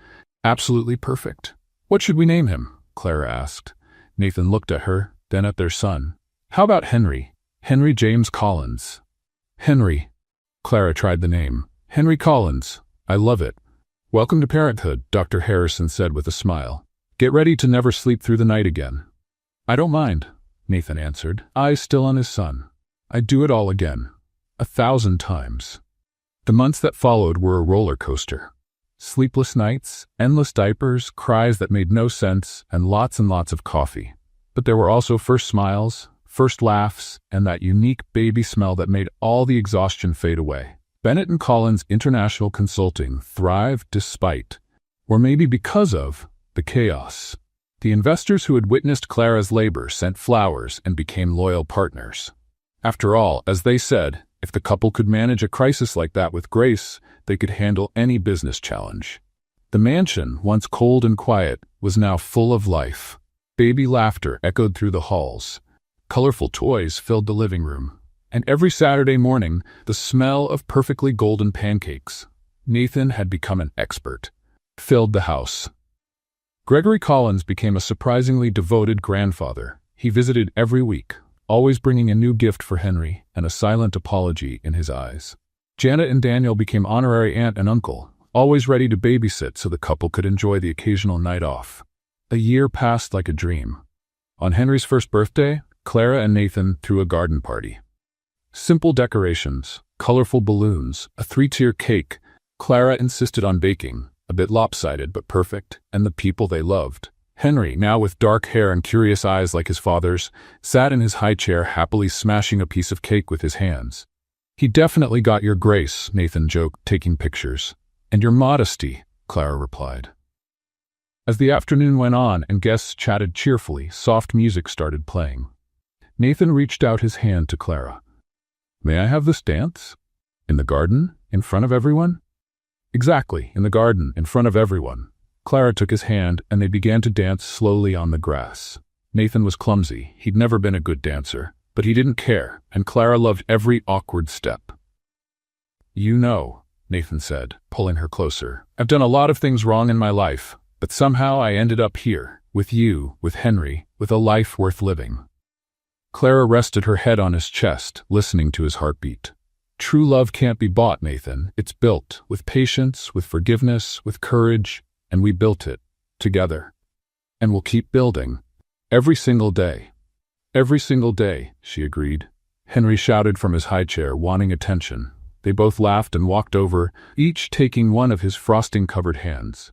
Speaker 1: "Absolutely perfect." "What should we name him?" Clara asked. Nathan looked at her, then at their son. "How about Henry? Henry James Collins." "Henry." Clara tried the name. "Henry Collins. I love it." "Welcome to parenthood," Dr. Harrison said with a smile. "Get ready to never sleep through the night again." "I don't mind," Nathan answered, eyes still on his son. "I'd do it all again. 1,000 times." The months that followed were a roller coaster. Sleepless nights, endless diapers, cries that made no sense, and lots of coffee. But there were also first smiles, first laughs, and that unique baby smell that made all the exhaustion fade away. Bennett and Collins International Consulting thrived despite, or maybe because of, the chaos. The investors who had witnessed Clara's labor sent flowers and became loyal partners. After all, as they said, if the couple could manage a crisis like that with grace, they could handle any business challenge. The mansion, once cold and quiet, was now full of life. Baby laughter echoed through the halls. Colorful toys filled the living room. And every Saturday morning, the smell of perfectly golden pancakes, Nathan had become an expert, filled the house. Gregory Collins became a surprisingly devoted grandfather. He visited every week, always bringing a new gift for Henry and a silent apology in his eyes. Janet and Daniel became honorary aunt and uncle, always ready to babysit so the couple could enjoy the occasional night off. A year passed like a dream. On Henry's first birthday, Clara and Nathan threw a garden party. Simple decorations, colorful balloons, a 3-tier cake. Clara insisted on baking, a bit lopsided but perfect, and the people they loved. Henry, now with dark hair and curious eyes like his father's, sat in his high chair happily smashing a piece of cake with his hands. "He definitely got your grace," Nathan joked, taking pictures. "And your modesty," Clara replied. As the afternoon went on and guests chatted cheerfully, soft music started playing. Nathan reached out his hand to Clara. "May I have this dance? In the garden? In front of everyone?" "Exactly, in the garden, in front of everyone." Clara took his hand and they began to dance slowly on the grass. Nathan was clumsy. He'd never been a good dancer, but he didn't care, and Clara loved every awkward step. "You know," Nathan said, pulling her closer, "I've done a lot of things wrong in my life, but somehow I ended up here, with you, with Henry, with a life worth living." Clara rested her head on his chest, listening to his heartbeat. "True love can't be bought, Nathan. It's built, with patience, with forgiveness, with courage, and we built it, together. And we'll keep building. Every single day." "Every single day," she agreed. Henry shouted from his high chair, wanting attention. They both laughed and walked over, each taking one of his frosting-covered hands.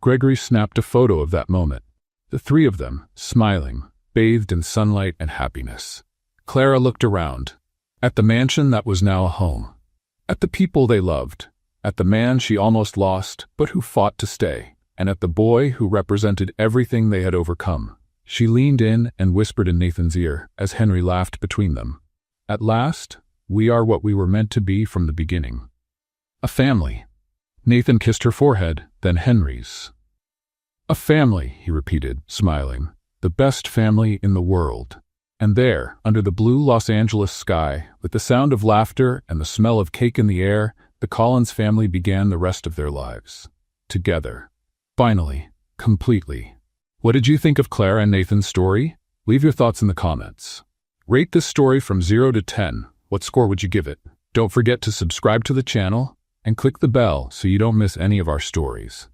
Speaker 1: Gregory snapped a photo of that moment. The three of them, smiling, bathed in sunlight and happiness. Clara looked around. At the mansion that was now a home. At the people they loved. At the man she almost lost, but who fought to stay. And at the boy who represented everything they had overcome. She leaned in and whispered in Nathan's ear as Henry laughed between them. "At last, we are what we were meant to be from the beginning. A family." Nathan kissed her forehead, then Henry's. "A family," he repeated, smiling. "The best family in the world." And there, under the blue Los Angeles sky, with the sound of laughter and the smell of cake in the air, the Collins family began the rest of their lives. Together. Finally. Completely. What did you think of Clara and Nathan's story? Leave your thoughts in the comments. Rate this story from 0 to 10. What score would you give it? Don't forget to subscribe to the channel and click the bell so you don't miss any of our stories.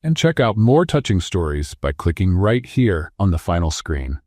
Speaker 1: And check out more touching stories by clicking right here on the final screen.